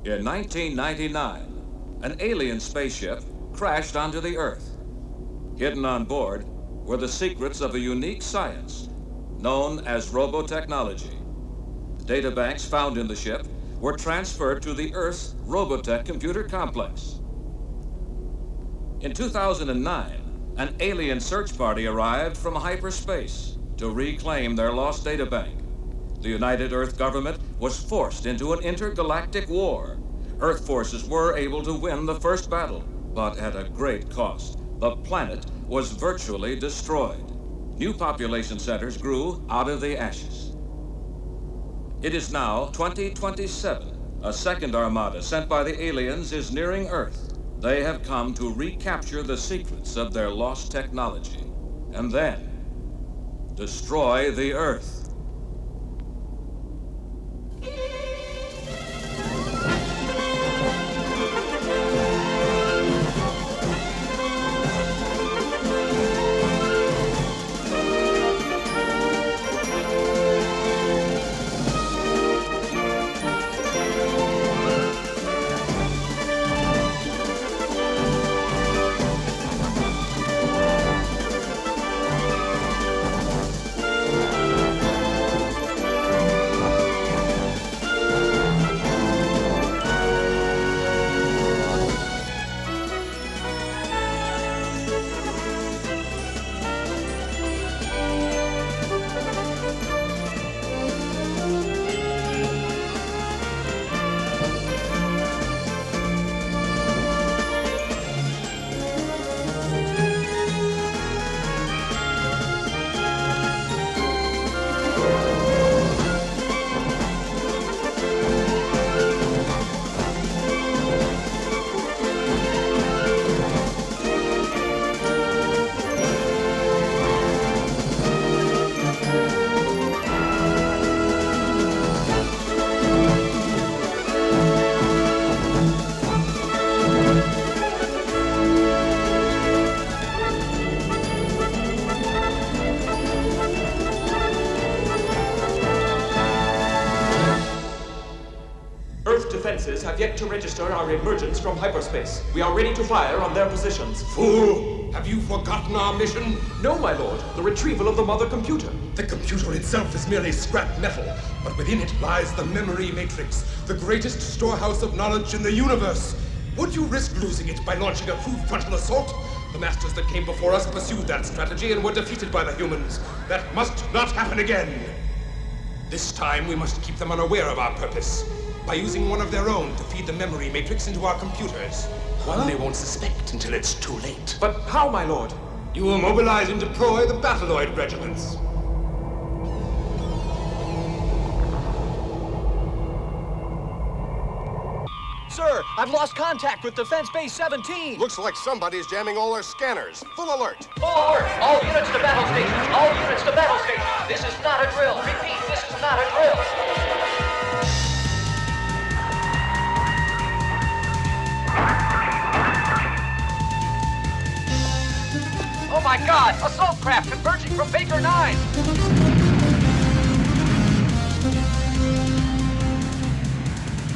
In 1999, an alien spaceship crashed onto the Earth. Hidden on board were the secrets of a unique science known as robotechnology. Databanks found in the ship were transferred to the Earth's Robotech computer complex. In 2009, an alien search party arrived from hyperspace to reclaim their lost databank. The United Earth government was forced into an intergalactic war. Earth forces were able to win the first battle, but at a great cost. The planet was virtually destroyed. New population centers grew out of the ashes. It is now 2027. A second armada sent by the aliens is nearing Earth. They have come to recapture the secrets of their lost technology and then destroy the Earth. Have yet to register our emergence from hyperspace. We are ready to fire on their positions. Fool! Have you forgotten our mission? No, my lord. The retrieval of the mother computer. The computer itself is merely scrap metal, but within it lies the memory matrix, the greatest storehouse of knowledge in the universe. Would you risk losing it by launching a crude frontal assault? The masters that came before us pursued that strategy and were defeated by the humans. That must not happen again. This time we must keep them unaware of our purpose. By using one of their own to feed the memory matrix into our computers. One they won't suspect until it's too late. But how, my lord? You will mobilize and deploy the Battleoid regiments. Sir, I've lost contact with Defense Base 17. Looks like somebody's jamming all their scanners. Full alert. Full alert! All units to battle stations! All units to battle stations! This is not a drill! Repeat, this is not a drill! Oh my God! Assault craft converging from Baker 9!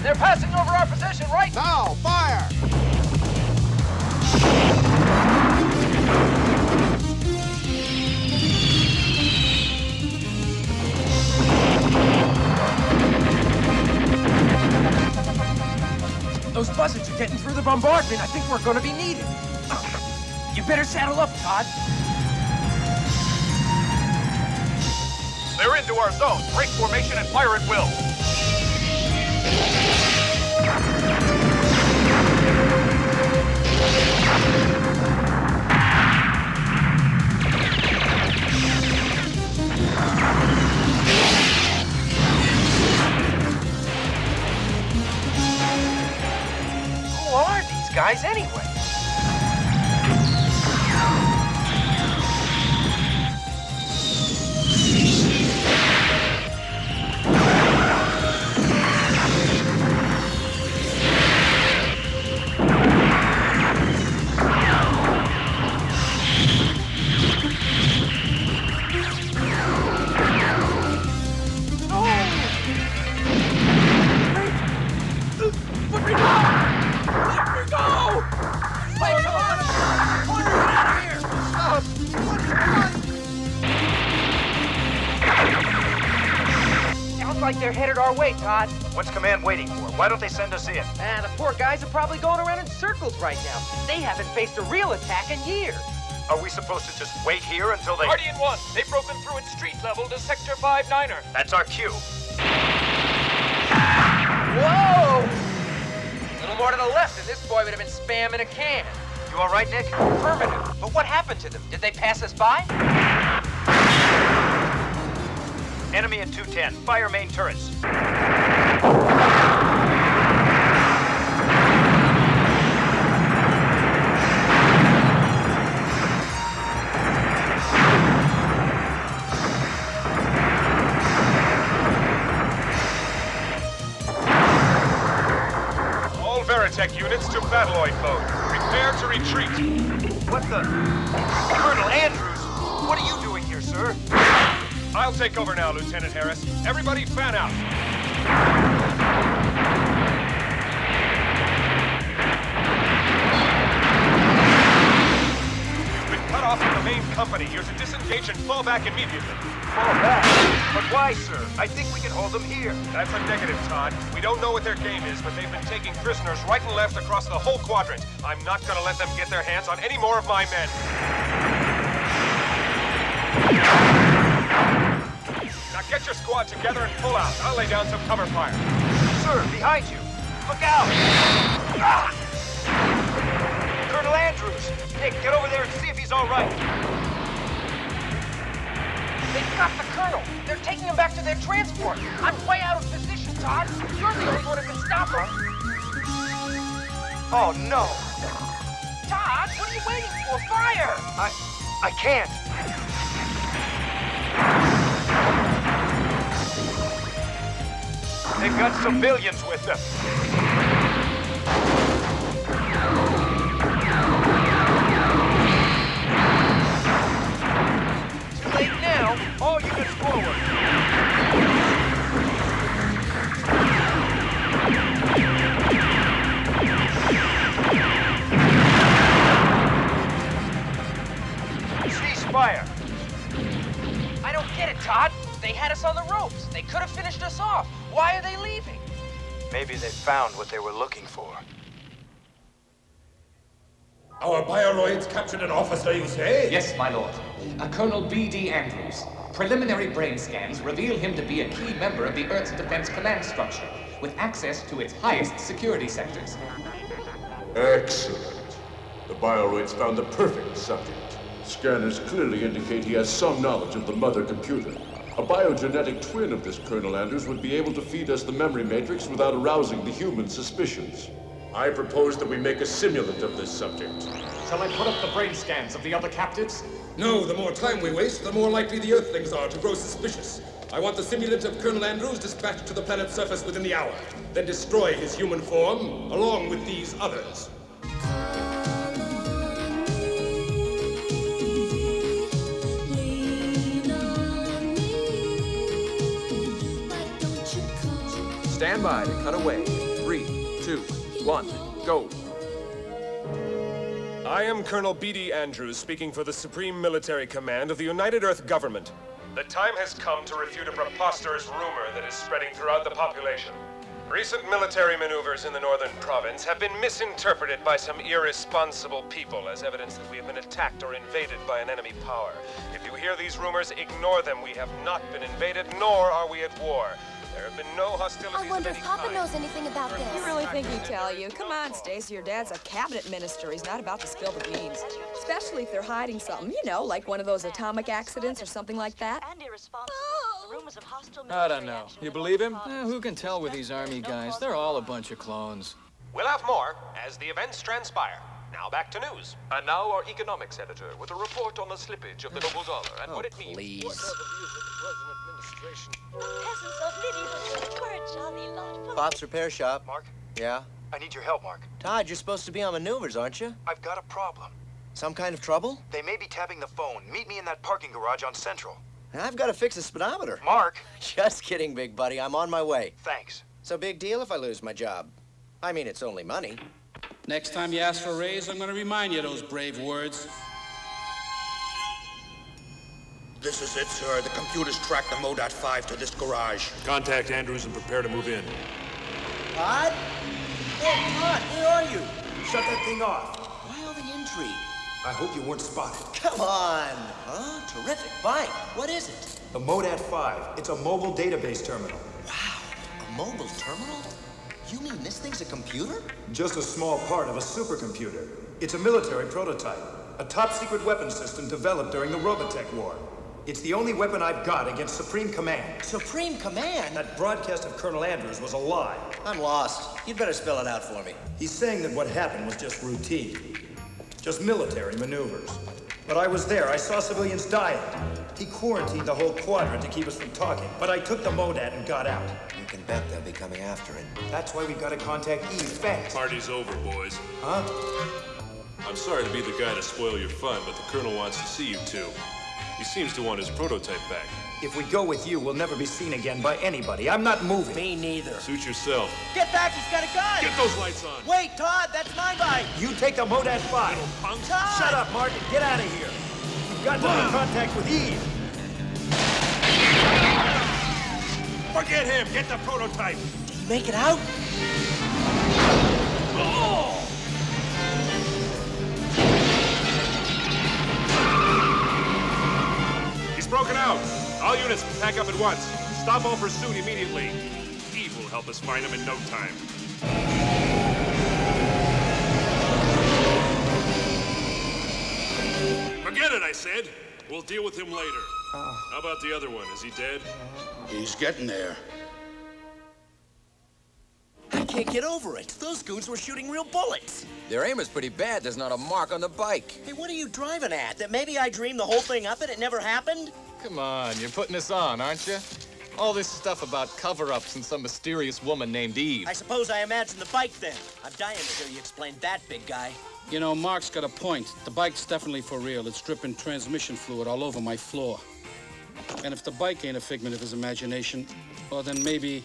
They're passing over our position right now! Fire! Those buzzards are getting through the bombardment. I think we're going to be needed. You better saddle up, Todd. They're into our zone. Break formation and fire at will. Who are these guys anyway? What like they're headed our way, Todd. What's Command waiting for? Why don't they send us in? The poor guys are probably going around in circles right now. They haven't faced a real attack in years. Are we supposed to just wait here until they... Guardian 1, they've broken through at street level to Sector 5-9er. That's our cue. Whoa! A little more to the left, and this boy would have been spamming a can. You all right, Nick? Affirmative. But what happened to them? Did they pass us by? Enemy at 210. Fire main turrets. All Veritech units to Battloid mode. Prepare to retreat. What the... Colonel Andrews! What are you doing here, sir? I'll take over now, Lieutenant Harris. Everybody fan out. You've been cut off from the main company. You're to disengage and fall back immediately. Fall back? But why, sir? I think we can hold them here. That's a negative, Todd. We don't know what their game is, but they've been taking prisoners right and left across the whole quadrant. I'm not gonna let them get their hands on any more of my men. Now get your squad together and pull out. I'll lay down some cover fire. Sir, behind you. Look out! Ah! Colonel Andrews! Nick, get over there and see if he's all right. They've got the Colonel. They're taking him back to their transport. I'm way out of position, Todd. You're the only one who can stop them. Oh, no. Todd, what are you waiting for? Fire! I can't. They've got civilians with them. Too late now. All units forward. Cease fire. I don't get it, Todd. They had us on the ropes. They could have finished us off. Why are they leaving? Maybe they found what they were looking for. Our bioloids captured an officer, you say? Yes, my lord. Colonel B.D. Andrews. Preliminary brain scans reveal him to be a key member of the Earth's defense command structure, with access to its highest security sectors. Excellent. The bioloids found the perfect subject. Scanners clearly indicate he has some knowledge of the mother computer. A biogenetic twin of this Colonel Andrews would be able to feed us the memory matrix without arousing the human suspicions. I propose that we make a simulant of this subject. Shall I put up the brain scans of the other captives? No, the more time we waste, the more likely the Earthlings are to grow suspicious. I want the simulant of Colonel Andrews dispatched to the planet's surface within the hour, then destroy his human form, along with these others. Stand by to cut away. 3, 2, 1, go. I am Colonel B.D. Andrews, speaking for the Supreme Military Command of the United Earth Government. The time has come to refute a preposterous rumor that is spreading throughout the population. Recent military maneuvers in the northern province have been misinterpreted by some irresponsible people as evidence that we have been attacked or invaded by an enemy power. If you hear these rumors, ignore them. We have not been invaded, nor are we at war. There have been no hostilities. I wonder if Papa knows anything about this. You really think he'd tell you? Come on, Stacy, your dad's a cabinet minister. He's not about to spill the beans. Especially if they're hiding something, you know, like one of those atomic accidents or something like that. I don't know. You believe him? Who can tell with these army guys? They're all a bunch of clones. We'll have more as the events transpire. Now back to news. And now our economics editor with a report on the slippage of the noble dollar and what it means. Peasants of medieval were a jolly lot. Pop's repair shop. Mark? Yeah? I need your help, Mark. Todd, you're supposed to be on maneuvers, aren't you? I've got a problem. Some kind of trouble? They may be tapping the phone. Meet me in that parking garage on Central. I've got to fix the speedometer. Mark! Just kidding, big buddy. I'm on my way. Thanks. So big deal if I lose my job. I mean, it's only money. Next time you ask for a raise, I'm going to remind you of those brave words. This is it, sir. The computers tracked the Modat 5 to this garage. Contact Andrews and prepare to move in. Todd? Hey, Todd, where are you? Shut that thing off. Why all the intrigue? I hope you weren't spotted. Come on. Huh? Terrific bike. What is it? The Modat 5. It's a mobile database terminal. Wow. A mobile terminal? You mean this thing's a computer? Just a small part of a supercomputer. It's a military prototype. A top-secret weapon system developed during the Robotech War. It's the only weapon I've got against Supreme Command. Supreme Command? That broadcast of Colonel Andrews was a lie. I'm lost. You'd better spell it out for me. He's saying that what happened was just routine. Just military maneuvers. But I was there. I saw civilians dying. He quarantined the whole quadrant to keep us from talking. But I took the Modat and got out. You can bet they'll be coming after it. That's why we've got to contact Eve fast. Party's over, boys. Huh? I'm sorry to be the guy to spoil your fun, but the Colonel wants to see you two. He seems to want his prototype back. If we go with you, we'll never be seen again by anybody. I'm not moving. Me neither. Suit yourself. Get back, he's got a gun! Get those lights on! Wait, Todd, that's my bike! You take the Modat 5. Little punk. Todd! Shut up, Mark, and get out of here. You've got to make contact with Eve. Forget him! Get the prototype! Did he make it out? Oh! He's broken out! All units, pack up at once. Stop all pursuit immediately. Eve will help us find him in no time. Forget it, I said. We'll deal with him later. How about the other one? Is he dead? He's getting there. I can't get over it. Those goons were shooting real bullets. Their aim is pretty bad. There's not a mark on the bike. Hey, what are you driving at? That maybe I dreamed the whole thing up and it never happened? Come on, you're putting us on, aren't you? All this stuff about cover-ups and some mysterious woman named Eve. I suppose I imagined the bike then. I'm dying to hear you explain that, big guy. You know, Mark's got a point. The bike's definitely for real. It's dripping transmission fluid all over my floor. And if the bike ain't a figment of his imagination, well, then maybe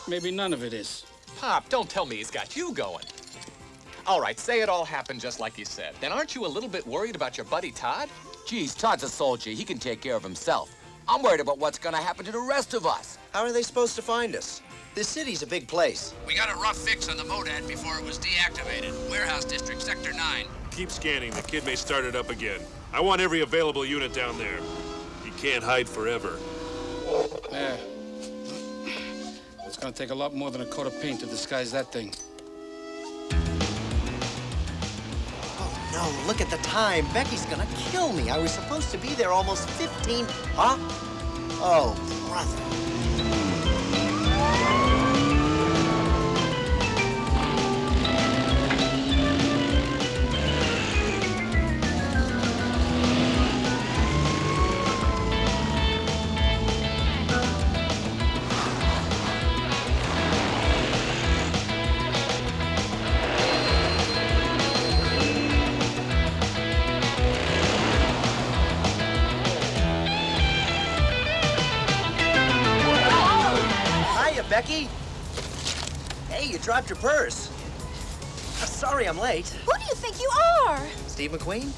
none of it is. Pop, don't tell me he's got you going. All right, say it all happened just like you said. Then aren't you a little bit worried about your buddy Todd? Geez, Todd's a soldier. He can take care of himself. I'm worried about what's gonna happen to the rest of us. How are they supposed to find us? This city's a big place. We got a rough fix on the Modat before it was deactivated. Warehouse District, Sector 9. Keep scanning. The kid may start it up again. I want every available unit down there. He can't hide forever. Yeah. It's gonna take a lot more than a coat of paint to disguise that thing. Oh, no, look at the time. Becky's gonna kill me. I was supposed to be there almost 15... Huh? Oh, brother. Becky? Hey, you dropped your purse. Sorry I'm late. Who do you think you are? Steve McQueen?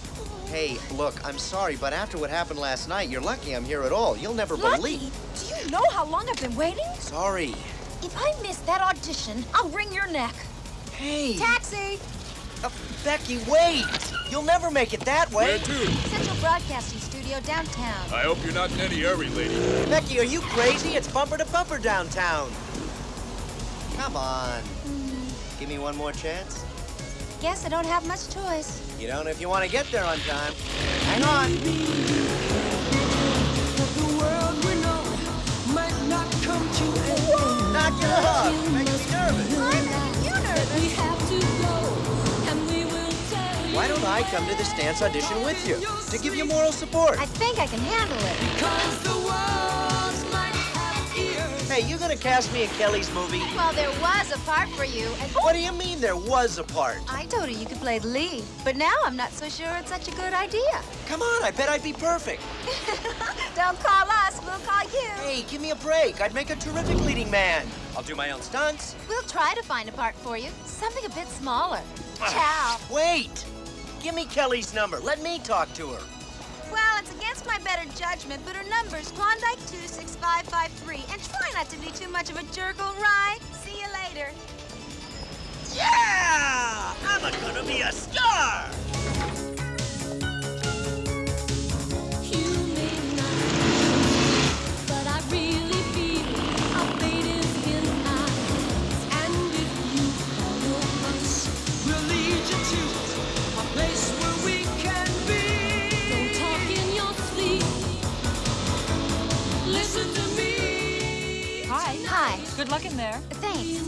Hey, look, I'm sorry, but after what happened last night, you're lucky I'm here at all. You'll never believe. Do you know how long I've been waiting? Sorry. If I miss that audition, I'll wring your neck. Hey. Taxi! Becky, wait! You'll never make it that way. Where to? Central Broadcasting Studio downtown. I hope you're not in any hurry, lady. Becky, are you crazy? It's bumper to bumper downtown. Come on. Give me one more chance. Guess I don't have much choice. You don't if you want to get there on time. Hang on. Knock it off. Makes me nervous. I'm making you nervous. Why don't I come to this dance audition with you? To give you moral support. I think I can handle it. Hey, you gonna cast me in Kelly's movie? Well, there was a part for you. And what do you mean there was a part? I told her you could play the lead, but now I'm not so sure it's such a good idea. Come on, I bet I'd be perfect. Don't call us, we'll call you. Hey, give me a break. I'd make a terrific leading man. I'll do my own stunts. We'll try to find a part for you. Something a bit smaller. Ciao. Wait. Give me Kelly's number. Let me talk to her. Well, it's against my better judgment, but her number's Klondike 26553. And try not to be too much of a jerk, all right? See you later. Yeah! I'm gonna be a star! But I really feel our fate is in our hands. And if you follow us, we'll lead you to a place where we can be. Don't talk in your sleep. Listen to me. Hi. Hi. Good luck in there. Thanks.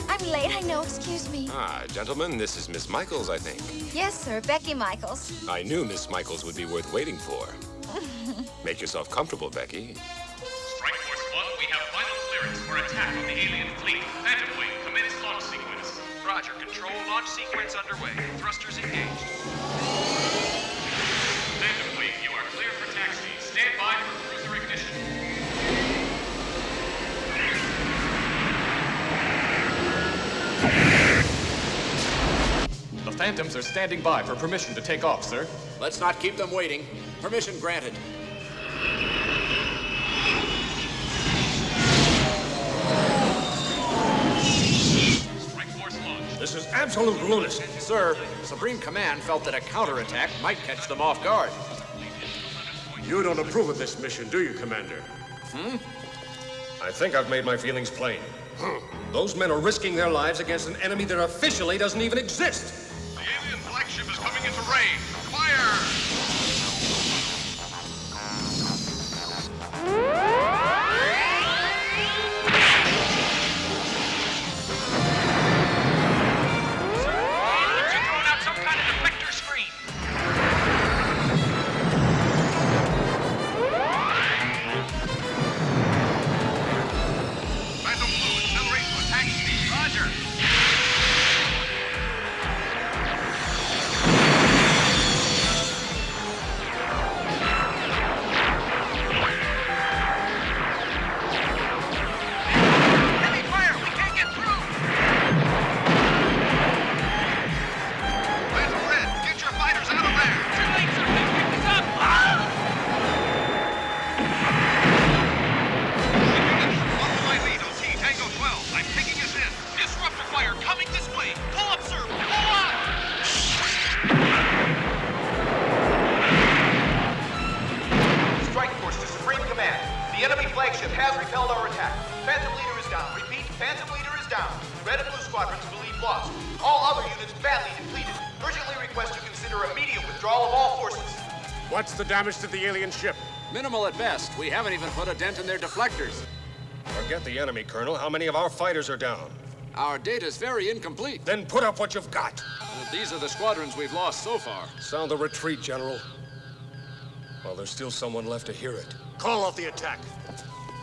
I'm late, I know. Excuse me. Ah, gentlemen, this is Miss Michaels, I think. Yes, sir. Becky Michaels. I knew Miss Michaels would be worth waiting for. Make yourself comfortable, Becky. Strike Force 1, we have final clearance for attack on the alien fleet. Phantom Wing, commence launch sequence. Roger, control, launch sequence underway. Thrusters engaged. Phantom Wing, you are clear for taxi. Stand by for cruiser ignition. The Phantoms are standing by for permission to take off, sir. Let's not keep them waiting. Permission granted. Strike Force launch. This is absolute lunacy. Sir, Supreme Command felt that a counterattack might catch them off guard. You don't approve of this mission, do you, Commander? I think I've made my feelings plain. Those men are risking their lives against an enemy that officially doesn't even exist. The alien flagship is coming into range. Fire! Aliens are throwing out some kind of deflector screen. Phantom Blue, accelerate to attack speed. Roger. Heavy fire! We can't get through! Phantom Red, get your fighters out of there. Too late, sir. They picked us up! Ah! Follow my lead, OT. Tango 12. I'm taking us in. Disruptor fire coming this way. Pull up, sir. Pull up! Strike Force to Supreme Command. The enemy flagship has repelled our attack. Phantom Leader is down. Repeat, Phantom Leader is down. Red and Blue squadrons believe lost. All other units badly depleted. Urgently request you consider immediate withdrawal of all forces. What's the damage to the alien ship? Minimal at best. We haven't even put a dent in their deflectors. Forget the enemy, Colonel. How many of our fighters are down? Our data's very incomplete. Then put up what you've got. These are the squadrons we've lost so far. Sound the retreat, General. Well, there's still someone left to hear it. Call off the attack.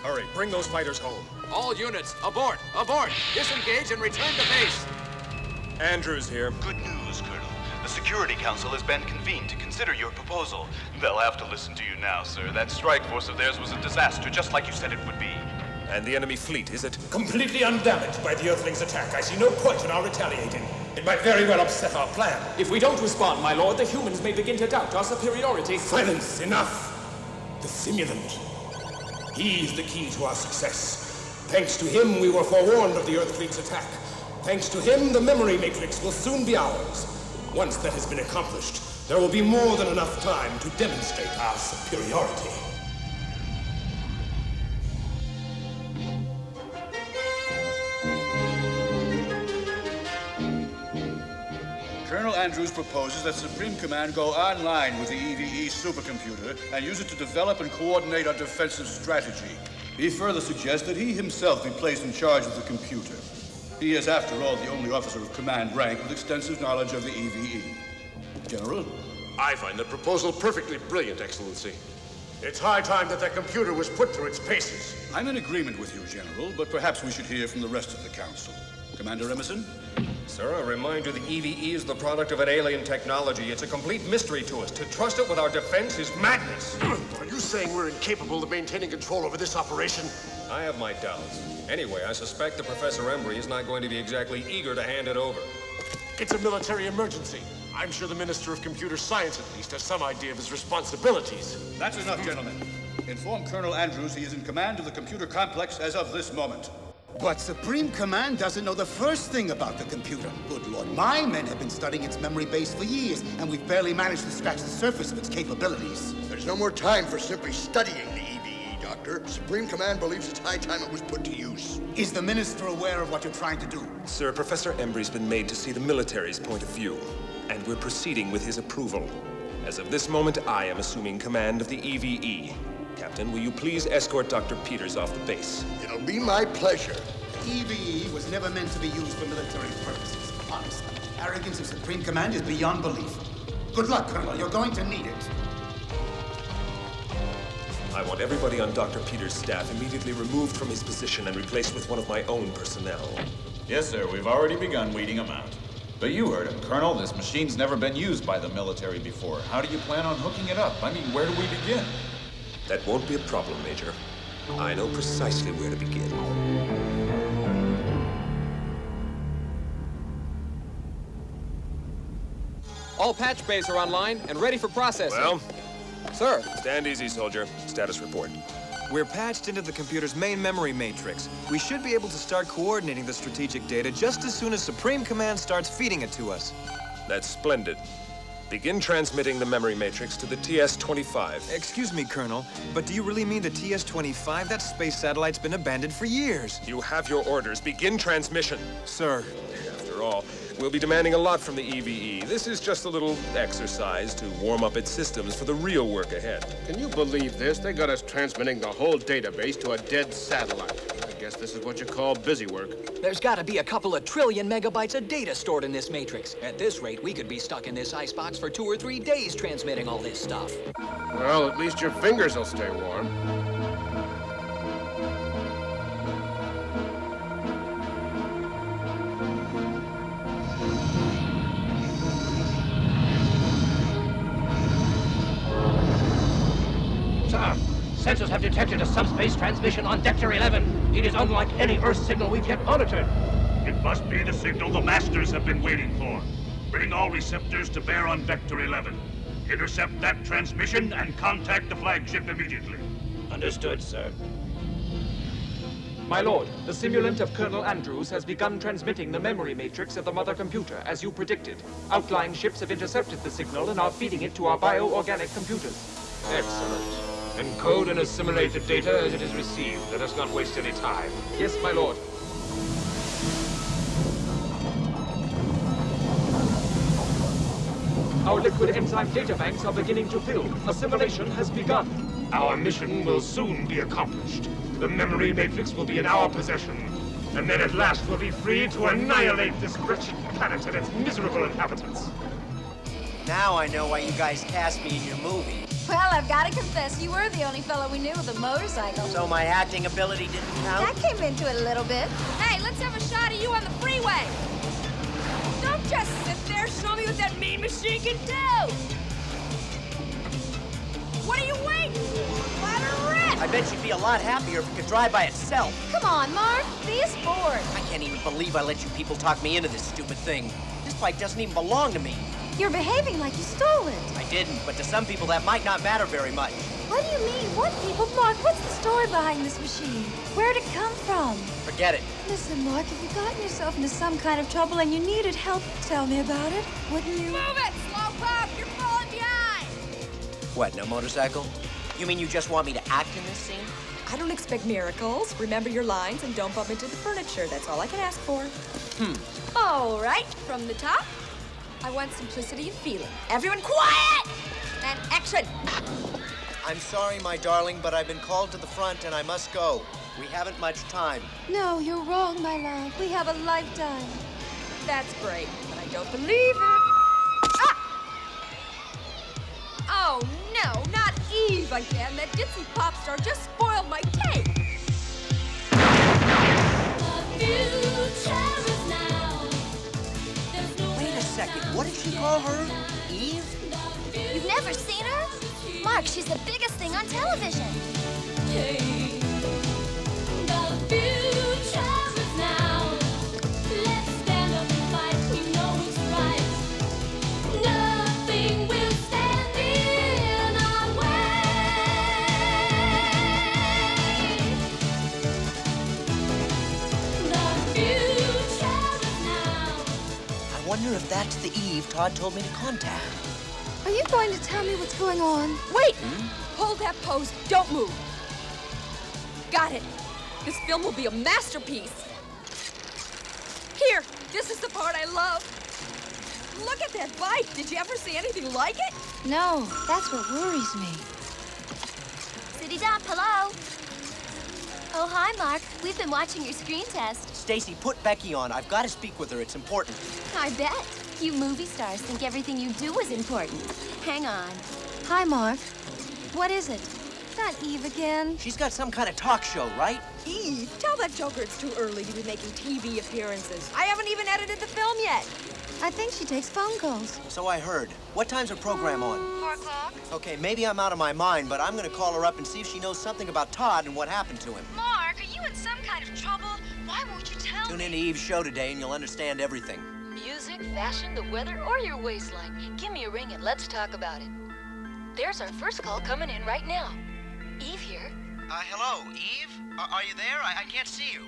Hurry, bring those fighters home. All units, abort! Abort! Disengage and return to base! Andrews here. Good news, Colonel. The Security Council has been convened to consider your proposal. They'll have to listen to you now, sir. That strike force of theirs was a disaster, just like you said it would be. And the enemy fleet, is it? Completely undamaged by the Earthlings' attack. I see no point in our retaliating. It might very well upset our plan. If we don't respond, my lord, the humans may begin to doubt our superiority. Silence! Enough! The simulant. He is the key to our success. Thanks to him, we were forewarned of the Earth fleet's attack. Thanks to him, the memory matrix will soon be ours. Once that has been accomplished, there will be more than enough time to demonstrate our superiority. Colonel Andrews proposes that Supreme Command go online with the EVE supercomputer and use it to develop and coordinate our defensive strategy. He further suggests that he himself be placed in charge of the computer. He is, after all, the only officer of command rank with extensive knowledge of the EVE. General? I find the proposal perfectly brilliant, Excellency. It's high time that computer was put through its paces. I'm in agreement with you, General, but perhaps we should hear from the rest of the Council. Commander Emerson? Sir, I remind you the EVE is the product of an alien technology. It's a complete mystery to us. To trust it with our defense is madness. Are you saying we're incapable of maintaining control over this operation? I have my doubts. Anyway, I suspect that Professor Embry is not going to be exactly eager to hand it over. It's a military emergency. I'm sure the Minister of Computer Science, at least, has some idea of his responsibilities. That's enough, gentlemen. Inform Colonel Andrews he is in command of the computer complex as of this moment. But Supreme Command doesn't know the first thing about the computer. Good Lord, my men have been studying its memory base for years, and we've barely managed to scratch the surface of its capabilities. There's no more time for simply studying the EVE, Doctor. Supreme Command believes it's high time it was put to use. Is the Minister aware of what you're trying to do? Sir, Professor Embry's been made to see the military's point of view, and we're proceeding with his approval. As of this moment, I am assuming command of the EVE. Captain, will you please escort Dr. Peters off the base? It'll be my pleasure. EVE was never meant to be used for military purposes. Honestly, arrogance of Supreme Command is beyond belief. Good luck, Colonel. You're going to need it. I want everybody on Dr. Peters' staff immediately removed from his position and replaced with one of my own personnel. Yes, sir. We've already begun weeding them out. But you heard him, Colonel. This machine's never been used by the military before. How do you plan on hooking it up? I mean, where do we begin? That won't be a problem, Major. I know precisely where to begin. All patch bays are online and ready for processing. Well? Sir. Stand easy, soldier. Status report. We're patched into the computer's main memory matrix. We should be able to start coordinating the strategic data just as soon as Supreme Command starts feeding it to us. That's splendid. Begin transmitting the memory matrix to the TS-25. Excuse me, Colonel, but do you really mean the TS-25? That space satellite's been abandoned for years. You have your orders. Begin transmission. Sir. After all, we'll be demanding a lot from the EVE. This is just a little exercise to warm up its systems for the real work ahead. Can you believe this? They got us transmitting the whole database to a dead satellite. I guess this is what you call busy work. There's got to be a couple of trillion megabytes of data stored in this matrix. At this rate, we could be stuck in this icebox for 2 or 3 days transmitting all this stuff. Well, at least your fingers will stay warm. Sensors have detected a subspace transmission on Vector 11. It is unlike any Earth signal we've yet monitored. It must be the signal the Masters have been waiting for. Bring all receptors to bear on Vector 11. Intercept that transmission and contact the flagship immediately. Understood, sir. My lord, the simulant of Colonel Andrews has begun transmitting the memory matrix of the mother computer, as you predicted. Outlying ships have intercepted the signal and are feeding it to our bioorganic computers. Excellent. Encode and assimilate the data as it is received. Let us not waste any time. Yes, my lord. Our liquid enzyme data banks are beginning to fill. Assimilation has begun. Our mission will soon be accomplished. The memory matrix will be in our possession. And then at last we'll be free to annihilate this wretched planet and its miserable inhabitants. Now I know why you guys cast me in your movie. Well, I've got to confess, you were the only fellow we knew with a motorcycle. So my acting ability didn't count? That came into it a little bit. Hey, let's have a shot of you on the freeway. Don't just sit there. Show me what that mean machine can do. What are you waiting for? Let her rip. I bet you'd be a lot happier if it could drive by itself. Come on, Mark. Be a sport. I can't even believe I let you people talk me into this stupid thing. This bike doesn't even belong to me. You're behaving like you stole it. I didn't, but to some people that might not matter very much. What do you mean? What people? Mark, what's the story behind this machine? Where'd it come from? Forget it. Listen, Mark, if you've gotten yourself into some kind of trouble and you needed help, tell me about it, wouldn't you? Move it, Slowpoke! You're falling behind! What, no motorcycle? You mean you just want me to act in this scene? I don't expect miracles. Remember your lines and don't bump into the furniture. That's all I can ask for. All right, from the top. I want simplicity of feeling. Everyone quiet! And action! I'm sorry, my darling, but I've been called to the front and I must go. We haven't much time. No, you're wrong, my love. We have a lifetime. That's great, but I don't believe it. Ah! Oh, no, not Eve again. That ditzy pop star just spoiled my take. Wait a second, what did she call her? Eve? You've never seen her? Mark, she's the biggest thing on television. Let's stand up and fight. We know it's right. Eve Todd told me to contact. Are you going to tell me what's going on? Wait! Hold that pose. Don't move. Got it. This film will be a masterpiece. Here, this is the part I love. Look at that bike. Did you ever see anything like it? No, that's what worries me. City Dump, hello. Oh, hi, Mark. We've been watching your screen test. Stacy, put Becky on. I've got to speak with her. It's important. I bet. You movie stars think everything you do is important. Hang on. Hi, Mark. What is it? Not Eve again. She's got some kind of talk show, right? Eve, tell that joker it's too early to be making TV appearances. I haven't even edited the film yet. I think she takes phone calls. So I heard. What time's her program on? 4 o'clock. Okay, maybe I'm out of my mind, but I'm gonna call her up and see if she knows something about Todd and what happened to him. Mark, are you in some kind of trouble? Why won't you tell Tune me? into Eve's show today and you'll understand everything. Music, fashion, the weather, or your waistline. Give me a ring and let's talk about it. There's our first call coming in right now. Eve here. Hello, Eve? Are you there? I can't see you.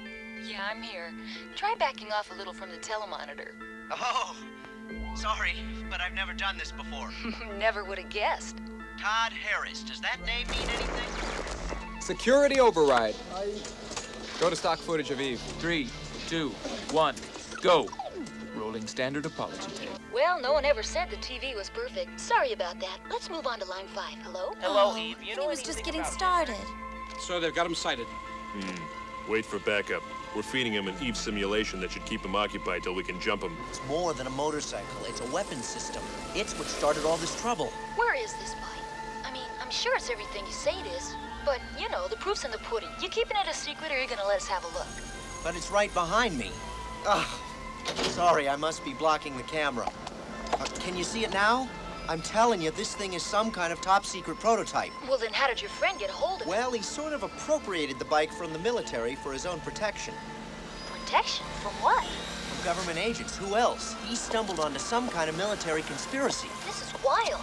Yeah, I'm here. Try backing off a little from the telemonitor. Oh, sorry, but I've never done this before. Never would have guessed. Todd Harris, does that name mean anything? Security override. Go to stock footage of Eve. 3, 2, 1, go. Rolling standard apology tape. Well, no one ever said the TV was perfect. Sorry about that. Let's move on to line 5. Hello? Hello, Eve. You know he was just getting started. So they've got him sighted. Wait for backup. We're feeding him an Eve simulation that should keep him occupied till we can jump him. It's more than a motorcycle. It's a weapons system. It's what started all this trouble. Where is this bike? I mean, I'm sure it's everything you say it is. But, you know, the proof's in the pudding. You keeping it a secret or are you gonna let us have a look? But it's right behind me. Ugh. Sorry, I must be blocking the camera. Can you see it now? I'm telling you, this thing is some kind of top-secret prototype. Well, then how did your friend get a hold of it? Well, he sort of appropriated the bike from the military for his own protection. Protection? From what? From government agents. Who else? He stumbled onto some kind of military conspiracy. This is wild.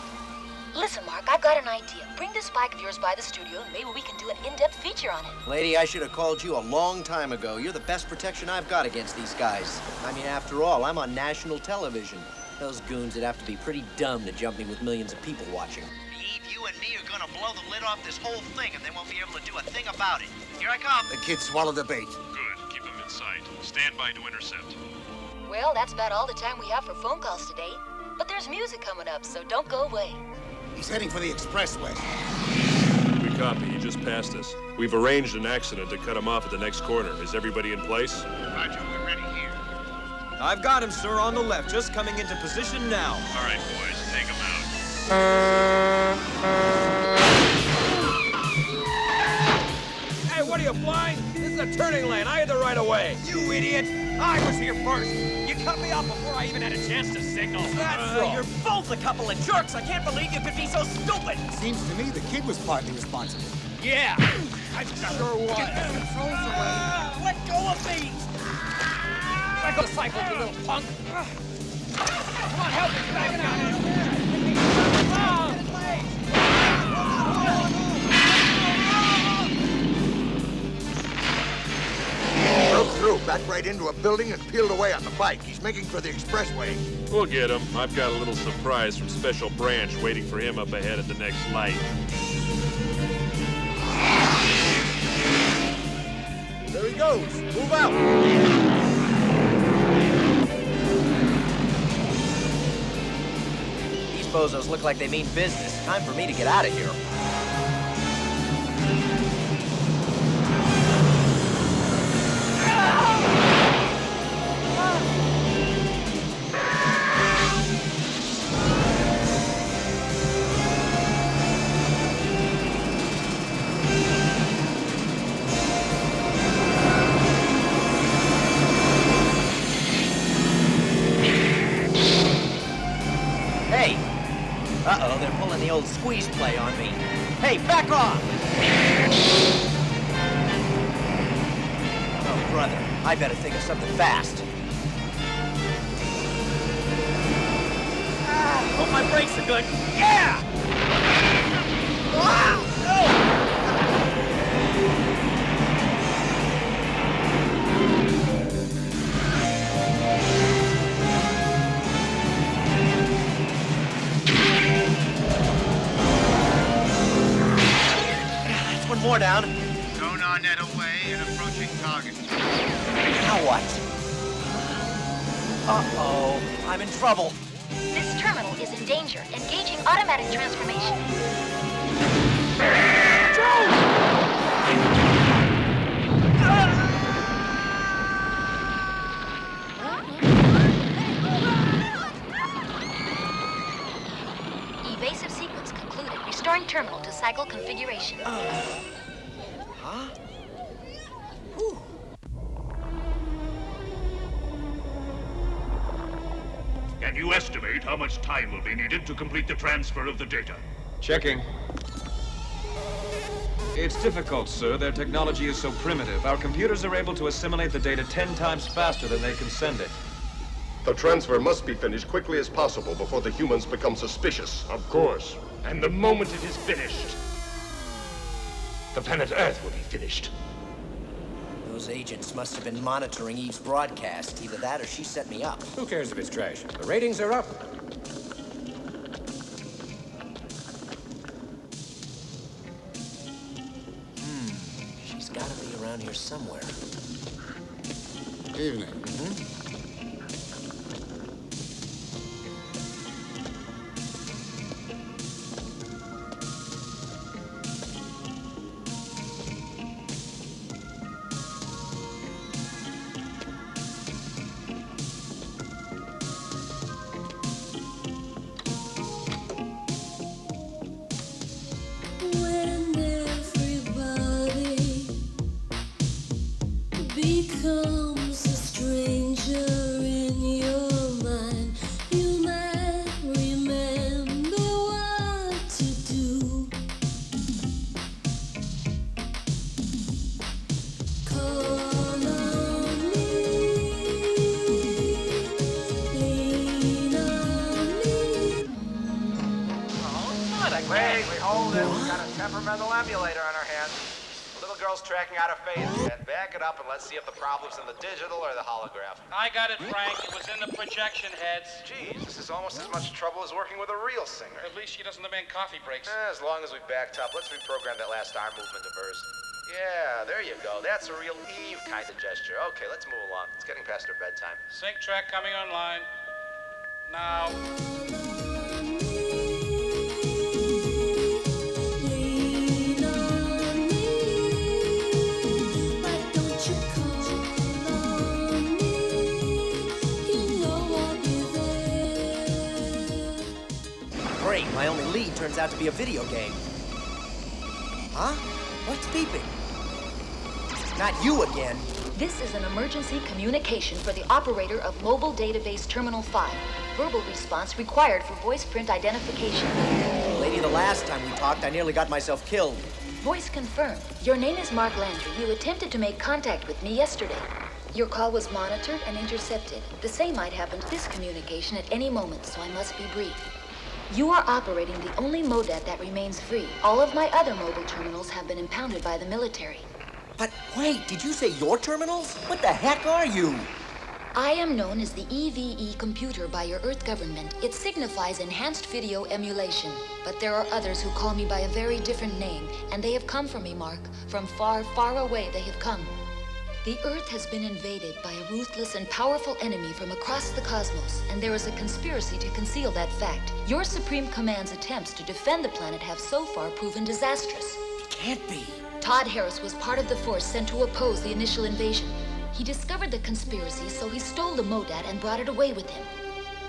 Listen, Mark, I've got an idea. Bring this bike of yours by the studio and maybe we can do an in-depth feature on it. Lady, I should have called you a long time ago. You're the best protection I've got against these guys. I mean, after all, I'm on national television. Those goons would have to be pretty dumb to jump me with millions of people watching. Eve, you and me are gonna blow the lid off this whole thing and they won't be able to do a thing about it. Here I come. The kid swallowed the bait. Good. Keep him in sight. Stand by to intercept. Well, that's about all the time we have for phone calls today. But there's music coming up, so don't go away. He's heading for the expressway. We copy. He just passed us. We've arranged an accident to cut him off at the next corner. Is everybody in place? Roger, we're ready here. I've got him, sir, on the left, just coming into position now. All right, boys, take him out. Hey, what are you, blind? This is a turning lane. I had the right of way. You idiot! I was here first. You cut me off before I even had a chance to signal. That's so. You're both a couple of jerks. I can't believe you could be so stupid. Seems to me the kid was partly responsible. Yeah, I sure was. Get the controls away. Let go of me. Back on the cycle, you little punk. Come on, help me back down here. Broke through, backed right into a building and peeled away on the bike. He's making for the expressway. We'll get him. I've got a little surprise from Special Branch waiting for him up ahead at the next light. There he goes. Move out. These bozos look like they mean business. Time for me to get out of here. Hey! Uh-oh, they're pulling the old squeeze play on me. Hey, back off! Oh, brother, I better think of something fast. Hope my brakes are good. Yeah! more down. Sonar net away and approaching target. Now what? Uh-oh. I'm in trouble. This terminal is in danger. Engaging automatic transformation. Evasive sequence concluded. Restoring terminal to cycle configuration. Huh? Can you estimate how much time will be needed to complete the transfer of the data? Checking. It's difficult, sir. Their technology is so primitive. Our computers are able to assimilate the data 10 times faster than they can send it. The transfer must be finished quickly as possible before the humans become suspicious. Of course. And the moment it is finished, the planet Earth will be finished. Those agents must have been monitoring Eve's broadcast. Either that or she set me up. Who cares if it's trash? The ratings are up. She's gotta be around here somewhere. Evening. When everybody becomes a stranger in your mind, you might remember what to do. Call on me, lean on me. Wait, we hold it. We've got a temperamental emulator on our hands. The little girl's tracking out a phase. And back it up and let's see if the problem's in the digital or the holograph. I got it, Frank. It was in the projection heads. Geez, this is almost as much trouble as working with a real singer. At least she doesn't demand coffee breaks. As long as we backed up, let's reprogram that last arm movement of hers. Yeah, there you go. That's a real Eve kind of gesture. Okay, let's move along. It's getting past her bedtime. Sync track coming online. Now. Great, my only lead turns out to be a video game. Huh? What's beeping? Not you again. This is an emergency communication for the operator of Mobile Database Terminal 5. Verbal response required for voice print identification. Lady, the last time we talked, I nearly got myself killed. Voice confirmed. Your name is Mark Landry. You attempted to make contact with me yesterday. Your call was monitored and intercepted. The same might happen to this communication at any moment, so I must be brief. You are operating the only MODAT that remains free. All of my other mobile terminals have been impounded by the military. But wait, did you say your terminals? What the heck are you? I am known as the EVE computer by your Earth government. It signifies enhanced video emulation. But there are others who call me by a very different name, and they have come for me, Mark. From far, far away they have come. The Earth has been invaded by a ruthless and powerful enemy from across the cosmos, and there is a conspiracy to conceal that fact. Your Supreme Command's attempts to defend the planet have so far proven disastrous. It can't be. Todd Harris was part of the force sent to oppose the initial invasion. He discovered the conspiracy, so he stole the MODAT and brought it away with him.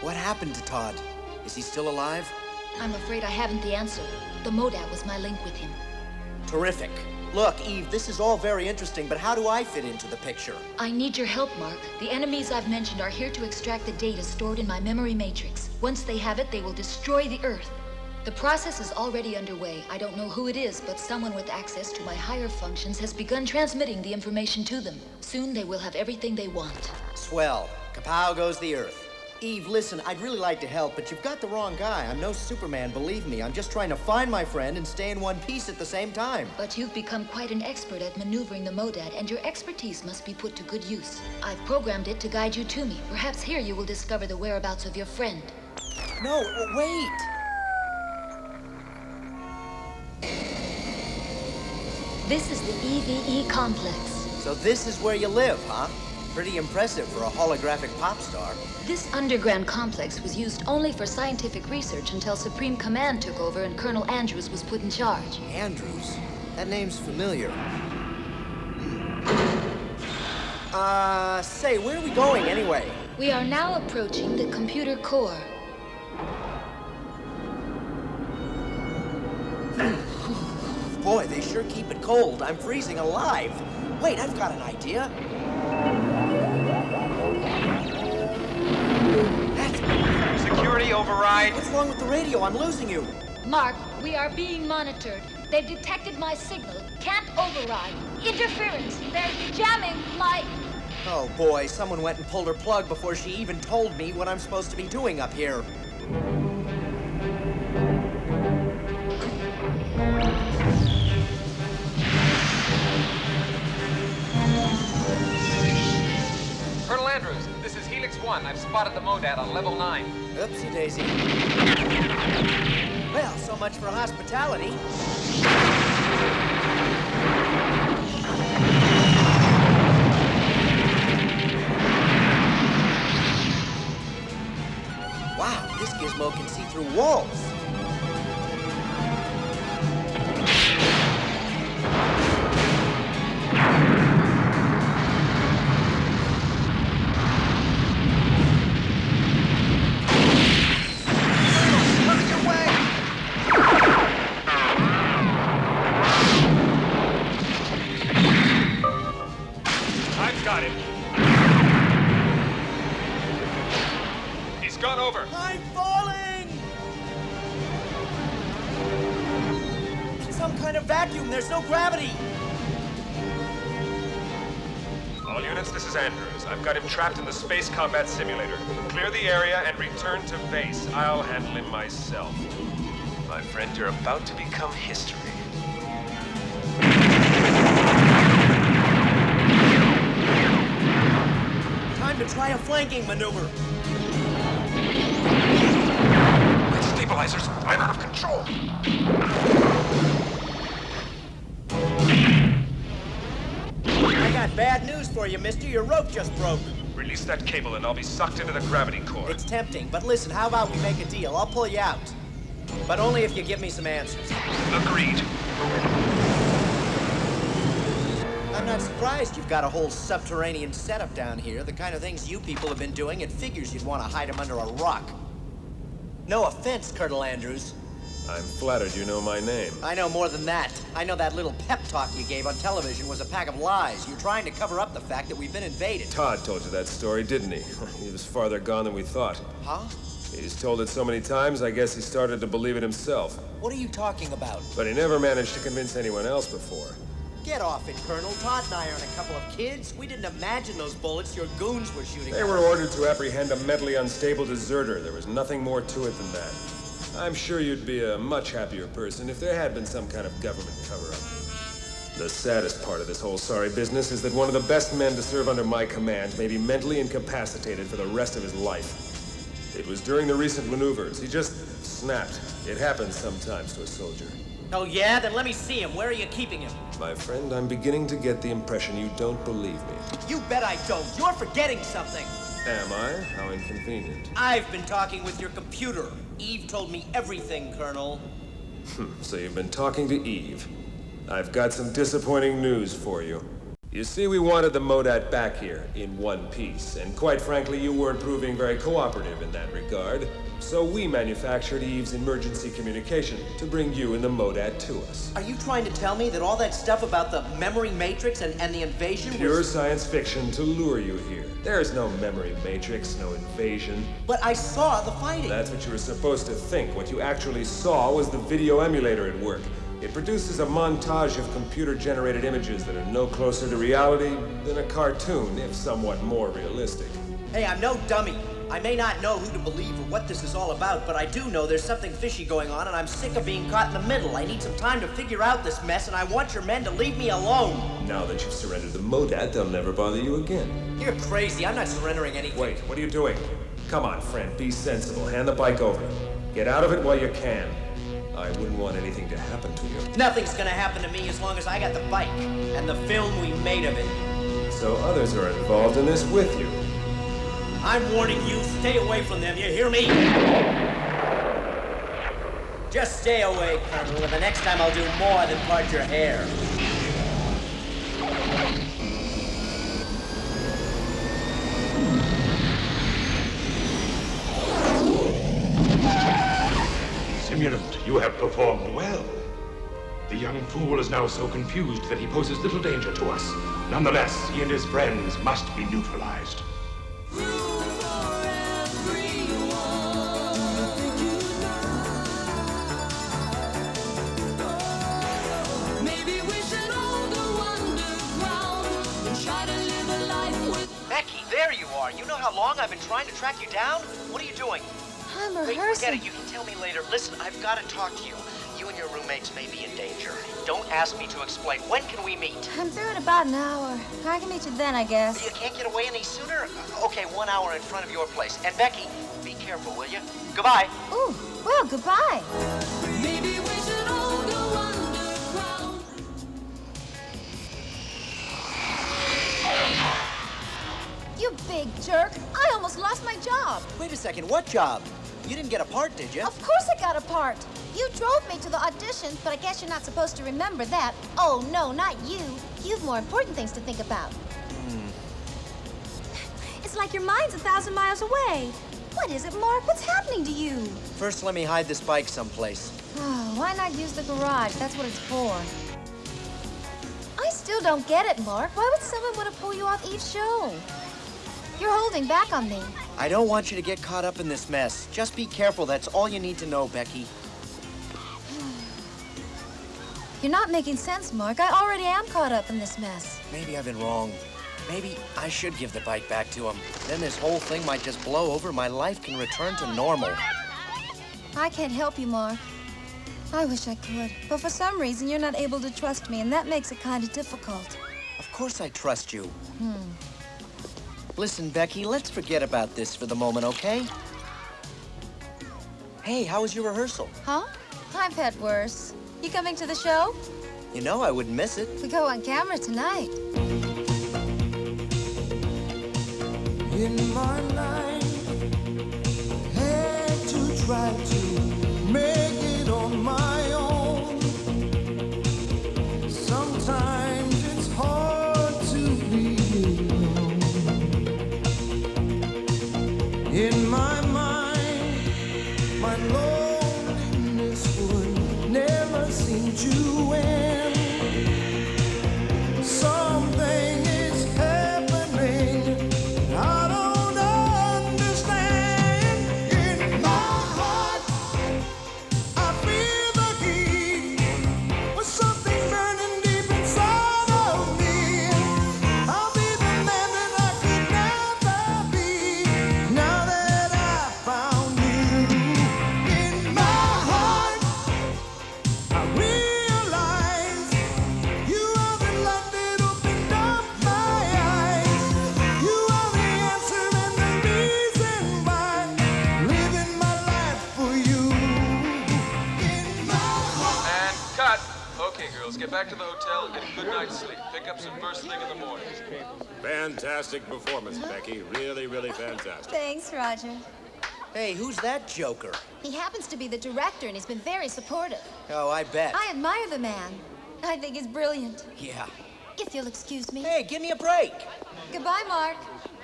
What happened to Todd? Is he still alive? I'm afraid I haven't the answer. The MODAT was my link with him. Terrific. Look, Eve, this is all very interesting, but how do I fit into the picture? I need your help, Mark. The enemies I've mentioned are here to extract the data stored in my memory matrix. Once they have it, they will destroy the Earth. The process is already underway. I don't know who it is, but someone with access to my higher functions has begun transmitting the information to them. Soon they will have everything they want. Swell. Kapow goes the Earth. Eve, listen, I'd really like to help, but you've got the wrong guy. I'm no Superman, believe me. I'm just trying to find my friend and stay in one piece at the same time. But you've become quite an expert at maneuvering the MODAT, and your expertise must be put to good use. I've programmed it to guide you to me. Perhaps here you will discover the whereabouts of your friend. No, wait! This is the EVE complex. So this is where you live, huh? Pretty impressive for a holographic pop star. This underground complex was used only for scientific research until Supreme Command took over and Colonel Andrews was put in charge. Andrews? That name's familiar. Say, where are we going anyway? We are now approaching the computer core. Boy, they sure keep it cold. I'm freezing alive. Wait, I've got an idea. Security override. What's wrong with the radio? I'm losing you. Mark, we are being monitored. They've detected my signal. Can't override. Interference. They're jamming my... Oh boy, someone went and pulled her plug before she even told me what I'm supposed to be doing up here. Colonel Andrews, this is Helix 1. I've spotted the Modad on level 9. Oopsie daisy. Well, so much for hospitality. Wow, this gizmo can see through walls. I'm falling! It's some kind of vacuum. There's no gravity. All units, this is Andrews. I've got him trapped in the space combat simulator. Clear the area and return to base. I'll handle him myself. My friend, you're about to become history. Time to try a flanking maneuver. Stabilizers, I'm out of control. I got bad news for you, mister. Your rope just broke. Release that cable and I'll be sucked into the gravity core. It's tempting, but listen, how about we make a deal? I'll pull you out. But only if you give me some answers. Agreed. I'm not surprised you've got a whole subterranean setup down here. The kind of things you people have been doing, it figures you'd want to hide them under a rock. No offense, Colonel Andrews. I'm flattered you know my name. I know more than that. I know that little pep talk you gave on television was a pack of lies. You're trying to cover up the fact that we've been invaded. Todd told you that story, didn't he? He was farther gone than we thought. Huh? He's told it so many times, I guess he started to believe it himself. What are you talking about? But he never managed to convince anyone else before. Get off it, Colonel. Todd and I aren't a couple of kids. We didn't imagine those bullets your goons were shooting. They were ordered to apprehend a mentally unstable deserter. There was nothing more to it than that. I'm sure you'd be a much happier person if there had been some kind of government cover-up. The saddest part of this whole sorry business is that one of the best men to serve under my command may be mentally incapacitated for the rest of his life. It was during the recent maneuvers. He just snapped. It happens sometimes to a soldier. Oh, yeah? Then let me see him. Where are you keeping him? My friend, I'm beginning to get the impression you don't believe me. You bet I don't. You're forgetting something. Am I? How inconvenient. I've been talking with your computer. Eve told me everything, Colonel. So you've been talking to Eve. I've got some disappointing news for you. You see, we wanted the Modat back here in one piece, and quite frankly, you weren't proving very cooperative in that regard. So we manufactured Eve's emergency communication to bring you and the Modat to us. Are you trying to tell me that all that stuff about the memory matrix and the invasion Pure was... science fiction to lure you here. There's no memory matrix, no invasion. But I saw the fighting. That's what you were supposed to think. What you actually saw was the video emulator at work. It produces a montage of computer-generated images that are no closer to reality than a cartoon, if somewhat more realistic. Hey, I'm no dummy. I may not know who to believe or what this is all about, but I do know there's something fishy going on, and I'm sick of being caught in the middle. I need some time to figure out this mess, and I want your men to leave me alone. Now that you've surrendered the Modat, they'll never bother you again. You're crazy. I'm not surrendering anything. Wait, what are you doing? Come on, friend, be sensible. Hand the bike over. Get out of it while you can. I wouldn't want anything to happen to you. Nothing's gonna happen to me as long as I got the bike and the film we made of it. So others are involved in this with you. I'm warning you, stay away from them, you hear me? Just stay away, Colonel, and the next time I'll do more than part your hair. Simulant, you have performed well. The young fool is now so confused that he poses little danger to us. Nonetheless, he and his friends must be neutralized. Maybe we should all go underground and try to live a life with... Becky, there you are. You know how long I've been trying to track you down? What are you doing? I'm Wait, rehearsing. forget it. You can tell me later. Listen, I've got to talk to you. You and your roommates may be in danger. Don't ask me to explain. When can we meet? I'm through in about an hour. I can meet you then, I guess. You can't get away any sooner? Okay, 1 hour in front of your place. And Becky, be careful, will you? Goodbye. Ooh, well, goodbye. Maybe we should all go underground. You big jerk. I almost lost my job. Wait a second, what job? You didn't get a part, did you? Of course I got a part. You drove me to the audition, but I guess you're not supposed to remember that. Oh, no, not you. You've more important things to think about. It's like your mind's 1,000 miles away. What is it, Mark? What's happening to you? First, let me hide this bike someplace. Oh, why not use the garage? That's what it's for. I still don't get it, Mark. Why would someone want to pull you off each show? You're holding back on me. I don't want you to get caught up in this mess. Just be careful. That's all you need to know, Becky. You're not making sense, Mark. I already am caught up in this mess. Maybe I've been wrong. Maybe I should give the bike back to him. Then this whole thing might just blow over. My life can return to normal. I can't help you, Mark. I wish I could. But for some reason, you're not able to trust me, and that makes it kind of difficult. Of course I trust you. Listen, Becky, let's forget about this for the moment, okay? Hey, how was your rehearsal? Huh? I've had worse. You coming to the show? You know I wouldn't miss it. We go on camera tonight. In my life, had to try to make it on my own. Sometimes it's hard to be alone. In my mind, my loneliness would never seem to end. Something is happening I don't understand. In my heart, I feel the heat with something burning deep inside of me. I'll be the man that I could never be now that I found you. In my heart, I realize you are the light that opened up my eyes. You are the answer and the reason why I'm living my life for you. In my heart. And cut. Okay, girls, get back to the hotel, get a good night's sleep. Pick up some first thing in the morning. Fantastic performance, Becky. Really, really fantastic. Thanks, Roger. Hey, who's that joker? He happens to be the director, and he's been very supportive. Oh, I bet. I admire the man. I think he's brilliant. Yeah. If you'll excuse me. Hey, give me a break. Goodbye, Mark.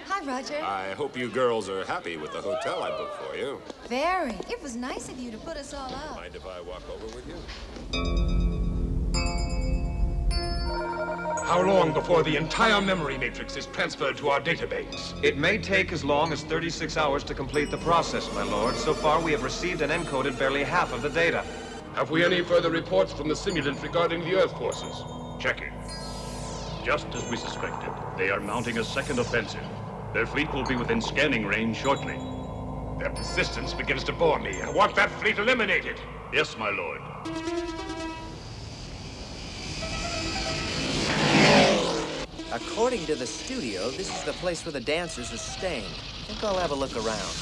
Hi, Roger. I hope you girls are happy with the hotel I booked for you. Very. It was nice of you to put us all up. Mind if I walk over with you? How long before the entire memory matrix is transferred to our database? It may take as long as 36 hours to complete the process, my lord. So far, we have received and encoded barely half of the data. Have we any further reports from the simulant regarding the Earth forces? Checking. Just as we suspected, they are mounting a second offensive. Their fleet will be within scanning range shortly. Their persistence begins to bore me. I want that fleet eliminated. Yes, my lord. According to the studio, this is the place where the dancers are staying. I think I'll have a look around.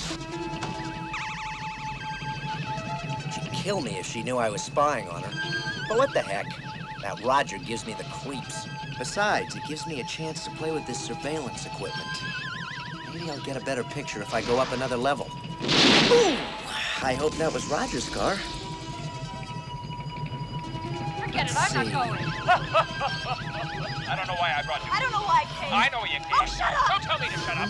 She kill me if she knew I was spying on her. But what the heck? That Roger gives me the creeps. Besides, it gives me a chance to play with this surveillance equipment. Maybe I'll get a better picture if I go up another level. Ooh! I hope that was Roger's car. Forget it, I'm not going. I don't know why I brought you. I don't know why I came. I know you came. Oh, shut up! Don't tell me to shut up.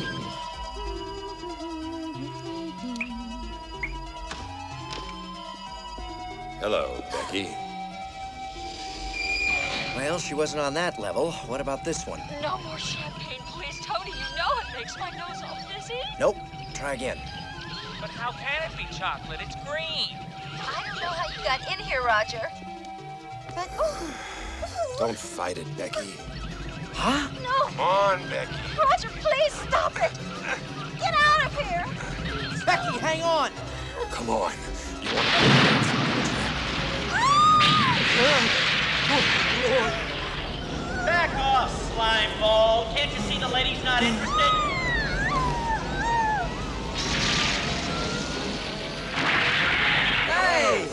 Hello, Becky. Well, she wasn't on that level. What about this one? No more champagne, please, Tony. You know it makes my nose all fizzy. Nope. Try again. But how can it be chocolate? It's green. I don't know how you got in here, Roger. But, Don't fight it, Becky. Huh? No. Come on, Becky. Roger, please stop it. Get out of here. Becky, hang on. Come on. You want Back off, slime ball. Can't you see the lady's not interested? Hey!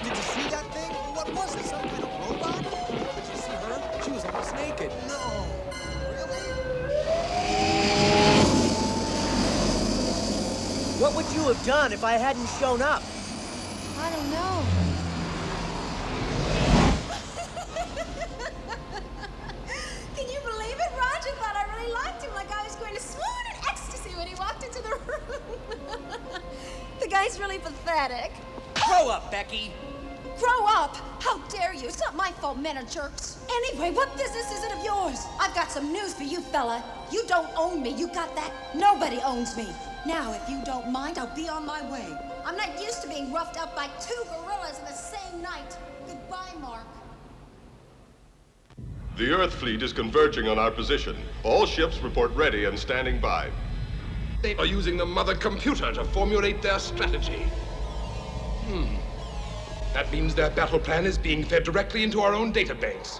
Did you see that thing? What was it? Some kind of robot? Did you see her? She was almost naked. No. Really? What would you have done if I hadn't shown up? I don't know. Can you believe it? Roger thought I really liked him, like I was going to swoon in ecstasy when he walked into the room. The guy's really pathetic. Grow up, Becky. Grow up! How dare you? It's not my fault men are jerks. Anyway, what business is it of yours? I've got some news for you, fella. You don't own me, you got that? Nobody owns me. Now, if you don't mind, I'll be on my way. I'm not used to being roughed up by two gorillas in the same night. Goodbye, Mark. The Earth fleet is converging on our position. All ships report ready and standing by. They are using the mother computer to formulate their strategy. That means their battle plan is being fed directly into our own databanks.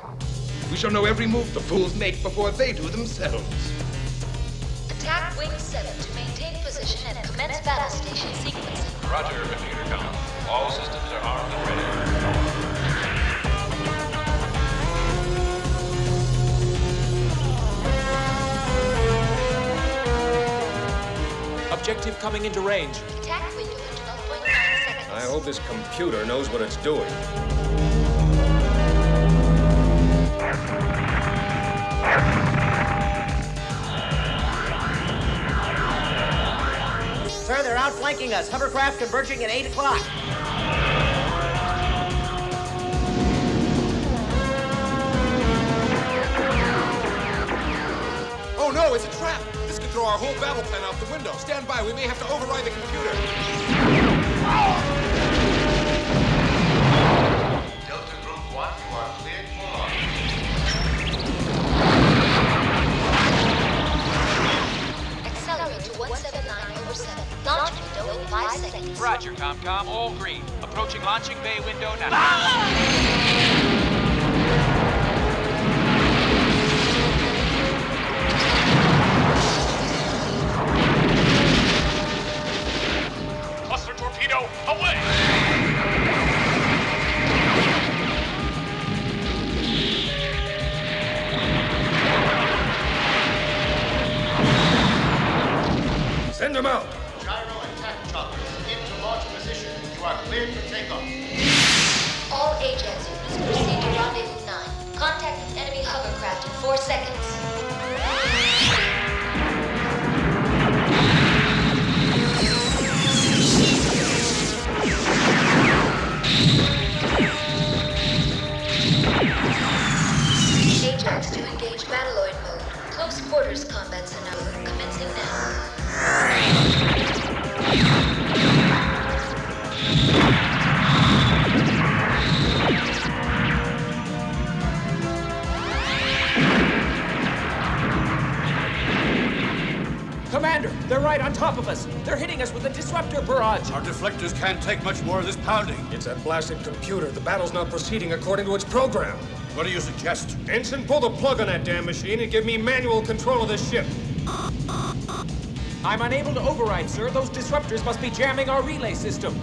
We shall know every move the fools make before they do themselves. Attack Wing 7 to maintain position and commence battle station sequencing. Roger, computer com. All systems are armed and ready. Objective coming into range. Attack window in 12.9 seconds. I hope this computer knows what it's doing. Sir, they're outflanking us. Hovercraft converging at 8 o'clock. Oh no, it's a trap! This could throw our whole battle plan out the window. Stand by, we may have to override the computer. Delta Group 1, you are cleared for launch. Accelerate to 179/7. Launch window in 5 seconds. Roger, ComCom. All green. Approaching launching bay window now. Cluster torpedo, away! Send them out! Gyro attack choppers into launch position. You are cleared for takeoff. All Ajax units proceed to rendezvous 9. Contact the enemy hovercraft in 4 seconds. Ajax to engage Battleoid mode. Close quarters combat scenario commencing now. Commander, they're right on top of us. They're hitting us with a disruptor barrage. Our deflectors can't take much more of this pounding. It's that blasted computer. The battle's not proceeding according to its program. What do you suggest? Ensign, pull the plug on that damn machine and give me manual control of this ship. I'm unable to override, sir. Those disruptors must be jamming our relay system.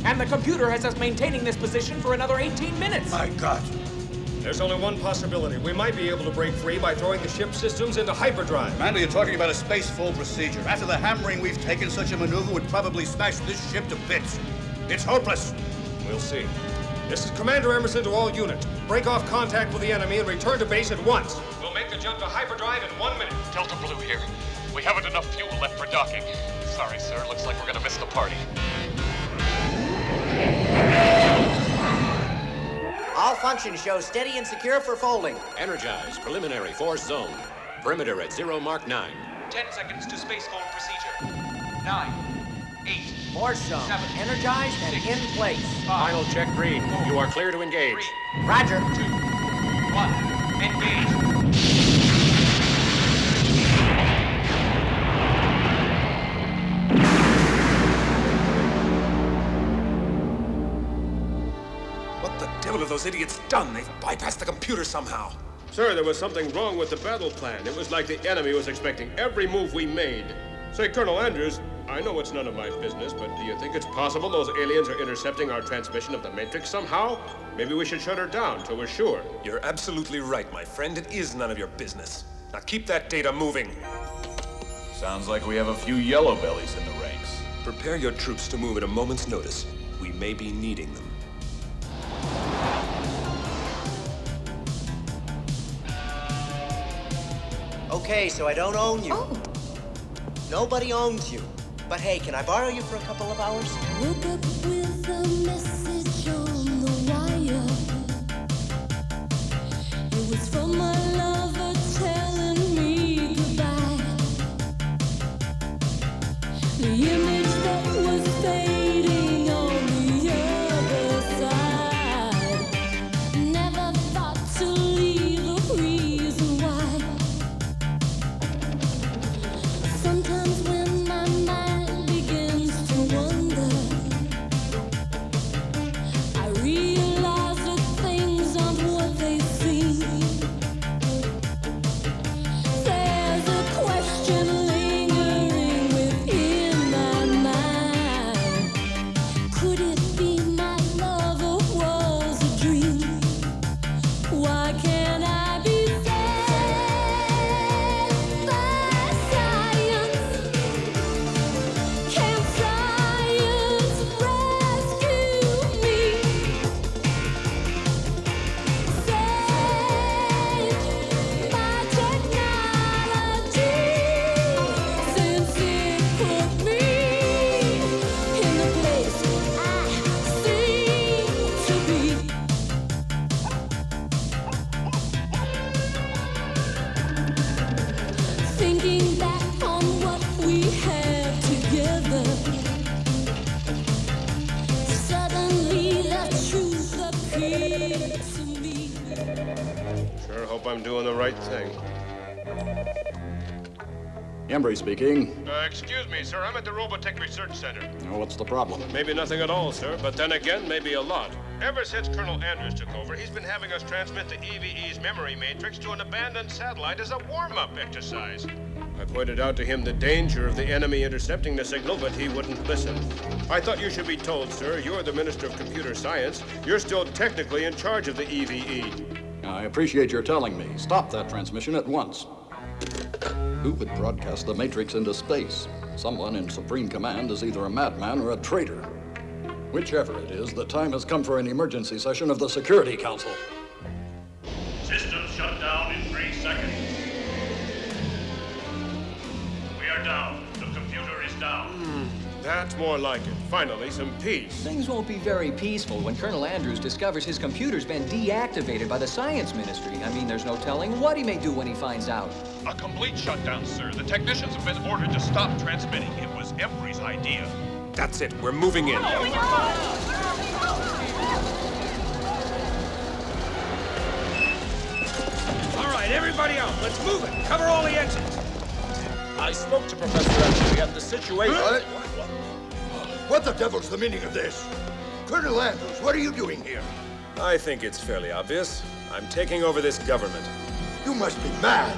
And the computer has us maintaining this position for another 18 minutes. My God. There's only one possibility. We might be able to break free by throwing the ship systems into hyperdrive. Commander, you're talking about a space-full procedure. After the hammering we've taken, such a maneuver would probably smash this ship to bits. It's hopeless. We'll see. This is Commander Emerson to all units. Break off contact with the enemy and return to base at once. We'll make the jump to hyperdrive in 1 minute. Delta Blue here. We haven't enough fuel left for docking. Sorry, sir. Looks like we're gonna miss the party. All functions show steady and secure for folding. Energize. Preliminary force zone. Perimeter at 0 Mark 9. 10 seconds to spacefold procedure. 9, 8, Force zone. 7, Energized and 6, in place. 5, Final check green. 4, You are clear to engage. 3, Roger. 2, 1. Engage. What the devil have those idiots done? They've bypassed the computer somehow. Sir, there was something wrong with the battle plan. It was like the enemy was expecting every move we made. Say, Colonel Andrews, I know it's none of my business, but do you think it's possible those aliens are intercepting our transmission of the Matrix somehow? Maybe we should shut her down till we're sure. You're absolutely right, my friend. It is none of your business. Now keep that data moving. Sounds like we have a few yellow bellies in the ranks. Prepare your troops to move at a moment's notice. We may be needing them. Okay, so I don't own you. Oh. Nobody owns you. But hey, can I borrow you for a couple of hours? Woke up with a message on the wire. It was from my lover telling me goodbye. The image that was fading on the other side. Never thought to leave a reason why. Sometimes when my mind begins to wonder, I realize that things aren't what they seem. There's a question lingering within my mind. Could it be my love or was a dream? Why can't I be saved by science? Can science rescue me? Save my technology, since it put me in the place I seem to be. Thinking back on what we had together, suddenly the truth appeared to me. Sure hope I'm doing the right thing. Embry speaking. Excuse me, sir. I'm at the Robotech Research Center. Oh, what's the problem? Maybe nothing at all, sir, but then again, maybe a lot. Ever since Colonel Andrews took over, he's been having us transmit the EVE's memory matrix to an abandoned satellite as a warm-up exercise. I pointed out to him the danger of the enemy intercepting the signal, but he wouldn't listen. I thought you should be told, sir, you're the Minister of Computer Science. You're still technically in charge of the EVE. I appreciate your telling me. Stop that transmission at once. Who would broadcast the Matrix into space? Someone in Supreme Command is either a madman or a traitor. Whichever it is, the time has come for an emergency session of the Security Council. Systems shut down in 3 seconds. We are down. The computer is down. That's more like it. Finally, some peace. Things won't be very peaceful when Colonel Andrews discovers his computer's been deactivated by the Science Ministry. I mean, there's no telling what he may do when he finds out. A complete shutdown, sir. The technicians have been ordered to stop transmitting. It was Embry's idea. That's it. We're moving in. All right, everybody out. Let's move it. Cover all the exits. I spoke to Professor Emerson at the situation. What the devil's the meaning of this? Colonel Andrews, what are you doing here? I think it's fairly obvious. I'm taking over this government. You must be mad.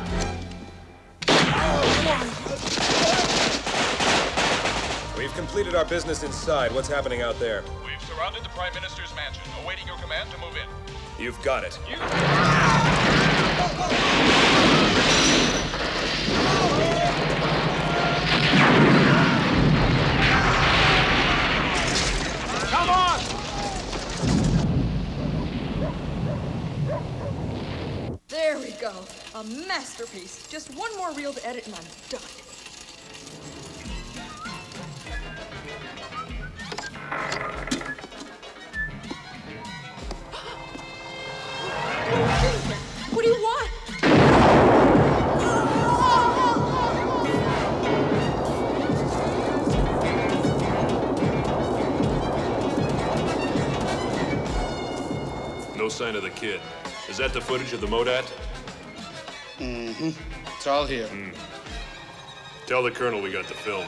We've completed our business inside. What's happening out there? We've surrounded the Prime Minister's mansion, awaiting your command to move in. You've got it. Come on! There we go. A masterpiece. Just one more reel to edit and I'm done. What do you want? No sign of the kid. Is that the footage of the Modat? Mm-hmm. It's all here. Tell the Colonel we got the film.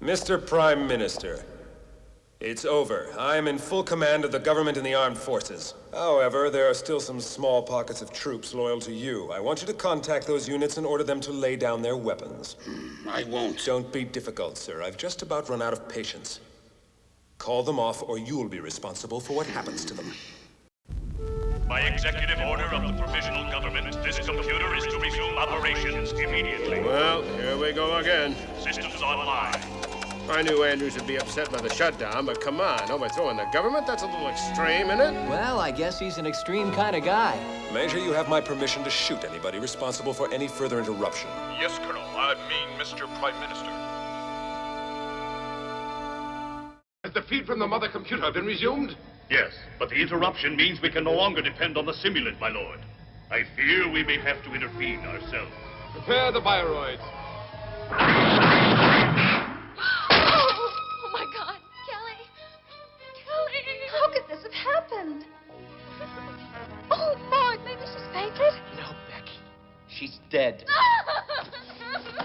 Mr. Prime Minister, it's over. I am in full command of the government and the armed forces. However, there are still some small pockets of troops loyal to you. I want you to contact those units and order them to lay down their weapons. I won't. Don't be difficult, sir. I've just about run out of patience. Call them off, or you'll be responsible for what happens to them. By executive order of the provisional government, this computer is to resume operations immediately. Well, here we go again. Systems online. I knew Andrews would be upset by the shutdown, but come on, overthrowing the government? That's a little extreme, isn't it? Well, I guess he's an extreme kind of guy. Major, you have my permission to shoot anybody responsible for any further interruption. Yes, Colonel. I mean, Mr. Prime Minister. Has the feed from the mother computer been resumed? Yes, but the interruption means we can no longer depend on the simulant, my lord. I fear we may have to intervene ourselves. Prepare the bioroids. Oh my God, Kelly! Kelly! How could this have happened? Oh, Mark, maybe she's fainted? No, Becky. She's dead.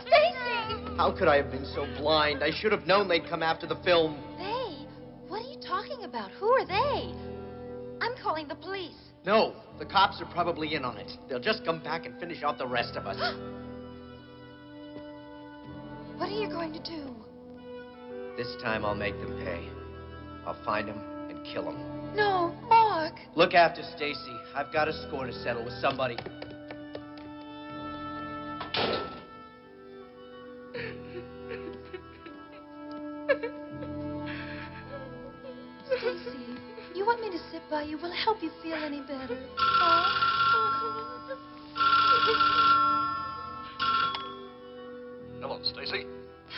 Stacy! How could I have been so blind? I should have known they'd come after the film. They? What are you talking about? Who are they? I'm calling the police. No, the cops are probably in on it. They'll just come back and finish off the rest of us. What are you going to do? This time I'll make them pay. I'll find them and kill them. No, Mark. Look after Stacy. I've got a score to settle with somebody. Stacy, you want me to sit by you? Will it help you feel any better? Hello, Stacy.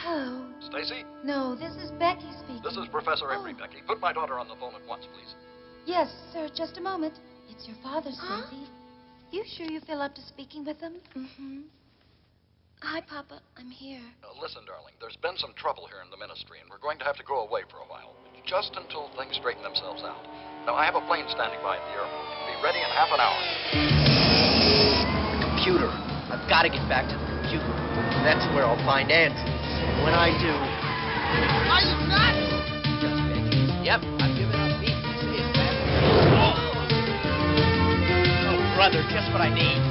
Hello. Stacy? No, this is Becky speaking. This is Professor Embry, Becky. Put my daughter on the phone at once, please. Yes, sir, just a moment. It's your father, Stacy. You sure you feel up to speaking with him? Mm-hmm. Hi, Papa. I'm here. Listen, darling, there's been some trouble here in the ministry, and we're going to have to go away for a while. Just until things straighten themselves out. Now, I have a plane standing by at the airport. It'll be ready in half an hour. The computer. I've got to get back to the computer. That's where I'll find Andrews. And when I do... Are you nuts? Just Becky. Yep, I've given up beef. This is bad. Oh, brother, just what I need.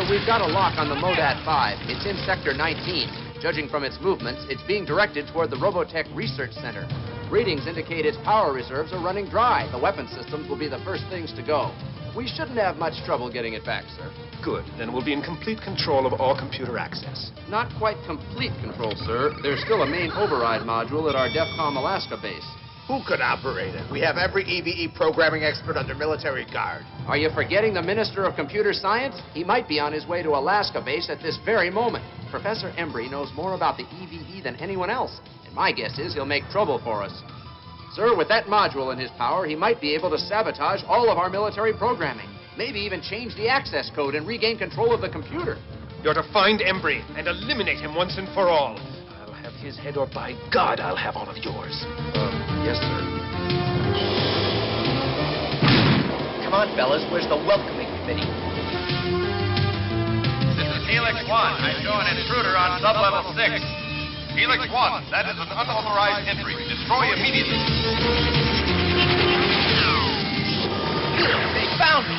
We've got a lock on the Modat 5. It's in Sector 19. Judging from its movements, it's being directed toward the Robotech Research Center. Readings indicate its power reserves are running dry. The weapon systems will be the first things to go. We shouldn't have much trouble getting it back, sir. Good. Then we'll be in complete control of all computer access. Not quite complete control, sir. There's still a main override module at our DEFCOM Alaska base. Who could operate it? We have every EVE programming expert under military guard. Are you forgetting the Minister of Computer Science? He might be on his way to Alaska base at this very moment. Professor Embry knows more about the EVE than anyone else, and my guess is he'll make trouble for us. Sir, with that module in his power, he might be able to sabotage all of our military programming. Maybe even change the access code and regain control of the computer. You're to find Embry and eliminate him once and for all. I'll his head, or by God, I'll have all of yours. Yes, sir. Come on, fellas. Where's the welcoming committee? This is Helix 1. I show an intruder on sublevel 6. Helix 1, that is an unauthorized entry. Destroy immediately. They found me!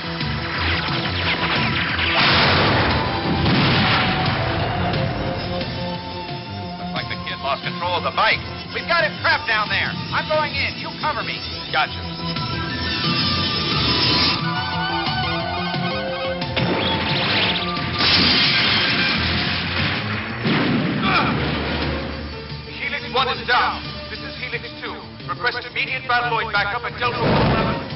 Looks like the kid lost control of the bike. We've got him trapped down there. I'm going in. You cover me. Gotcha. Helix 1 is down. This is Helix 2. Request immediate Bataloid backup at Delta 11.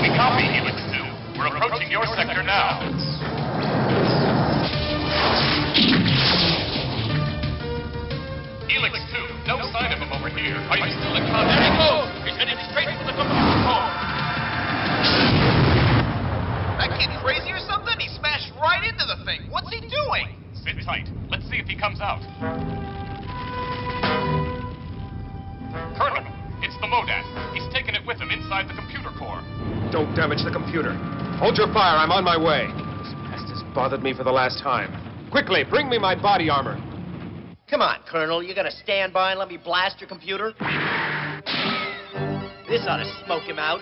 We copy, Helix 2. We're approaching your sector now. Helix 2, no sign of him over here. Are you still in contact? There he goes! He's heading straight for the computer core. That kid crazy or something? He smashed right into the thing. What's he doing? Sit tight. Let's see if he comes out. Colonel, it's the Modat. He's taken it with him inside the computer core. Don't damage the computer. Hold your fire, I'm on my way. This pest has bothered me for the last time. Quickly, bring me my body armor. Come on, Colonel. You gonna stand by and let me blast your computer? This ought to smoke him out.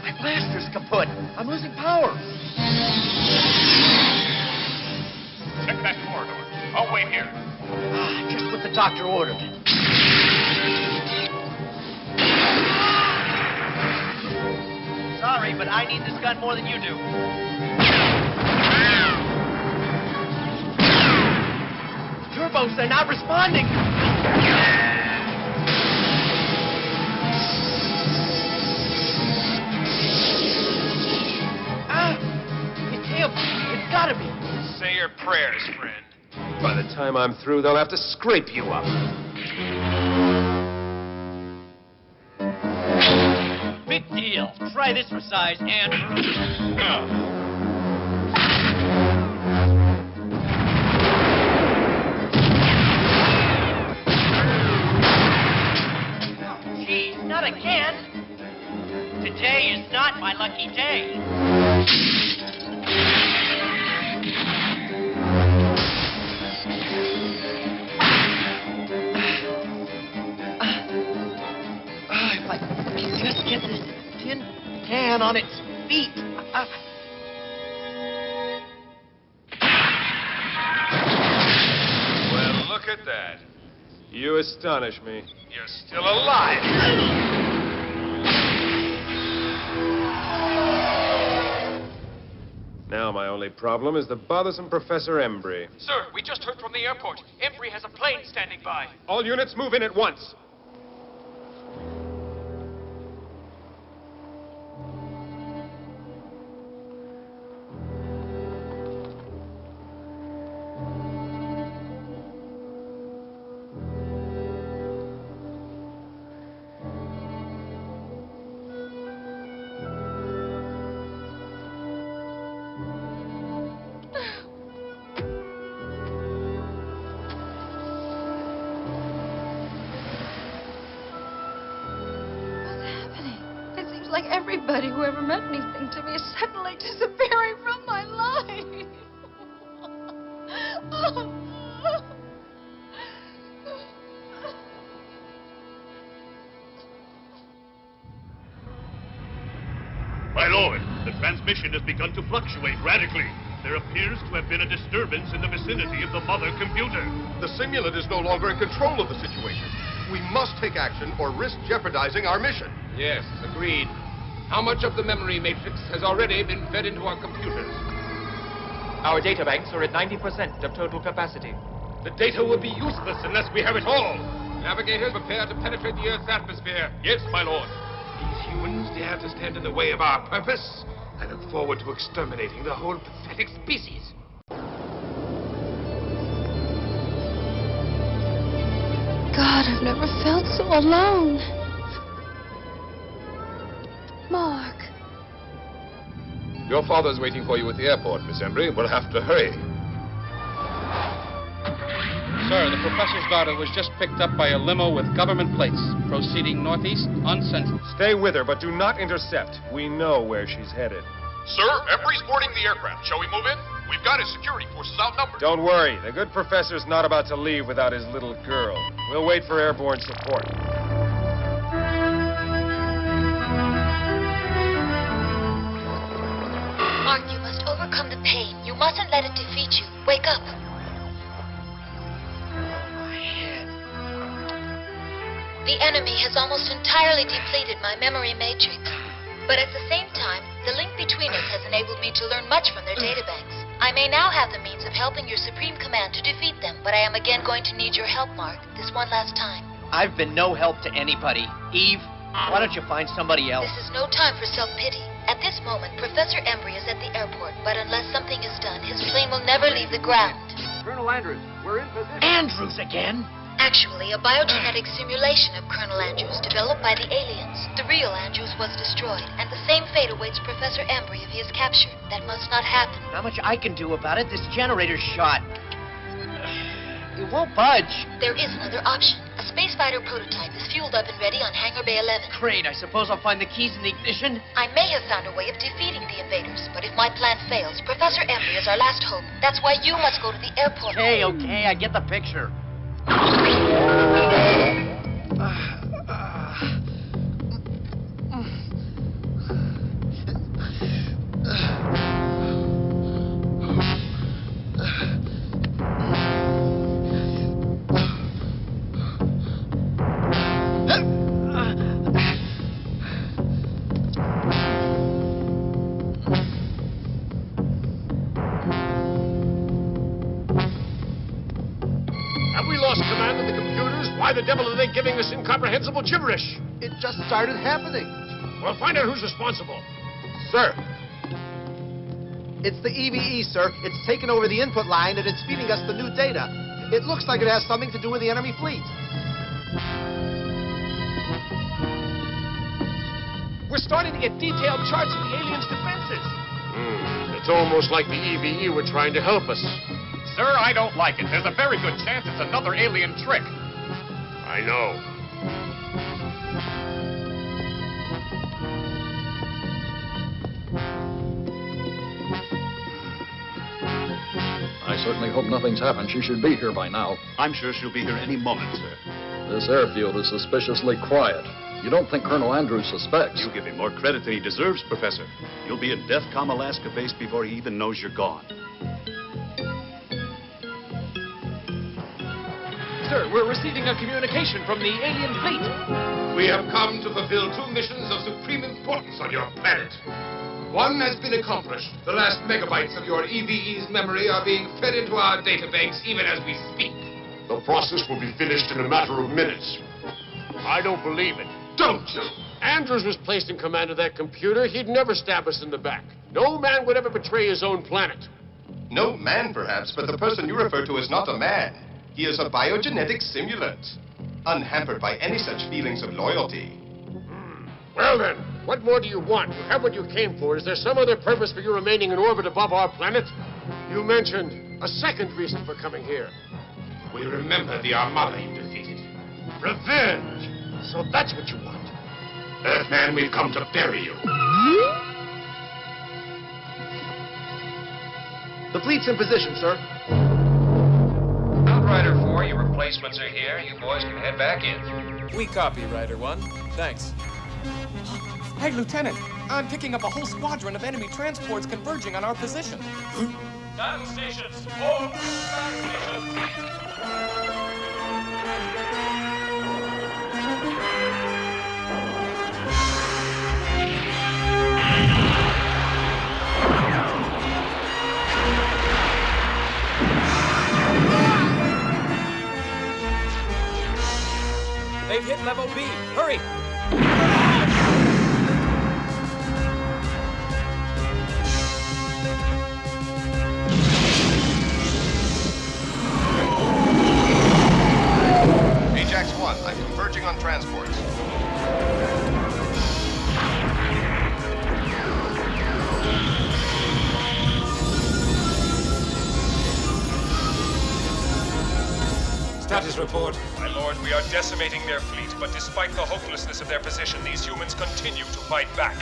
My blaster's kaput. I'm losing power. Check that corridor. I'll wait here. Just what the doctor ordered. Sorry, but I need this gun more than you do. Turbos, they're not responding. It's gotta be. Say your prayers, friend. By the time I'm through, they'll have to scrape you up. Big deal. Try this for size, Andrew. Geez, not again. Today is not my lucky day. If I could just get this tin can on its feet. Well, look at that. You astonish me. You're still alive. Now my only problem is the bothersome Professor Embry. Sir, we just heard from the airport. Embry has a plane standing by. All units move in at once. Like everybody who ever meant anything to me is suddenly disappearing from my life. My lord, the transmission has begun to fluctuate radically. There appears to have been a disturbance in the vicinity of the mother computer. The simulant is no longer in control of the situation. We must take action or risk jeopardizing our mission. Yes, agreed. How much of the memory matrix has already been fed into our computers? Our data banks are at 90% of total capacity. The data will be useless unless we have it all. Navigators, prepare to penetrate the Earth's atmosphere. Yes, my lord. These humans dare to stand in the way of our purpose. I look forward to exterminating the whole pathetic species. God, I've never felt so alone. Mark. Your father's waiting for you at the airport, Miss Embry. We'll have to hurry. Sir, the professor's daughter was just picked up by a limo with government plates, proceeding northeast on Central. Stay with her, but do not intercept. We know where she's headed. Sir, Embry's boarding the aircraft. Shall we move in? We've got his security forces outnumbered. Don't worry. The good professor's not about to leave without his little girl. We'll wait for airborne support. Mark, you must overcome the pain. You mustn't let it defeat you. Wake up. The enemy has almost entirely depleted my memory matrix. But at the same time, the link between us has enabled me to learn much from their databanks. I may now have the means of helping your Supreme Command to defeat them, but I am again going to need your help, Mark, this one last time. I've been no help to anybody. Eve, why don't you find somebody else? This is no time for self-pity. At this moment, Professor Embry is at the airport, but unless something is done, his plane will never leave the ground. Colonel Andrews, we're in position. Andrews again? Actually, a biogenetic simulation of Colonel Andrews developed by the aliens. The real Andrews was destroyed, and the same fate awaits Professor Embry if he is captured. That must not happen. Not much I can do about it. This generator's shot. It won't budge. There is another option. A space fighter prototype is fueled up and ready on Hangar Bay 11. Great, I suppose I'll find the keys in the ignition. I may have found a way of defeating the invaders, but if my plan fails, Professor Embry is our last hope. That's why you must go to the airport. Okay, I get the picture. Why the devil are they giving this incomprehensible gibberish? It just started happening. Well, find out who's responsible. Sir. It's the EVE, sir. It's taken over the input line and it's feeding us the new data. It looks like it has something to do with the enemy fleet. We're starting to get detailed charts of the aliens' defenses. It's almost like the EVE were trying to help us. Sir, I don't like it. There's a very good chance it's another alien trick. I know. I certainly hope nothing's happened. She should be here by now. I'm sure she'll be here any moment, sir. This airfield is suspiciously quiet. You don't think Colonel Andrews suspects? You give him more credit than he deserves, Professor. You'll be in DEFCON Alaska base before he even knows you're gone. Sir, we're receiving a communication from the alien fleet. We have come to fulfill two missions of supreme importance on your planet. One has been accomplished. The last megabytes of your EVE's memory are being fed into our databanks even as we speak. The process will be finished in a matter of minutes. I don't believe it. Don't you? Andrews was placed in command of that computer. He'd never stab us in the back. No man would ever betray his own planet. No man, perhaps, but the person you refer to is not a man. He is a biogenetic simulant, unhampered by any such feelings of loyalty. Well then, what more do you want? You have what you came for. Is there some other purpose for you remaining in orbit above our planet? You mentioned a second reason for coming here. We remember the Armada you defeated. Revenge! So that's what you want. Earthman, we've come to bury you. The fleet's in position, sir. Rider 4, your replacements are here. You boys can head back in. We copy, Rider 1. Thanks. Hey, Lieutenant, I'm picking up a whole squadron of enemy transports converging on our position. Battle stations! All battle stations! They've hit level B. Hurry! Ajax 1, I'm converging on transports. report. My lord, we are decimating their fleet, but despite the hopelessness of their position, these humans continue to fight back.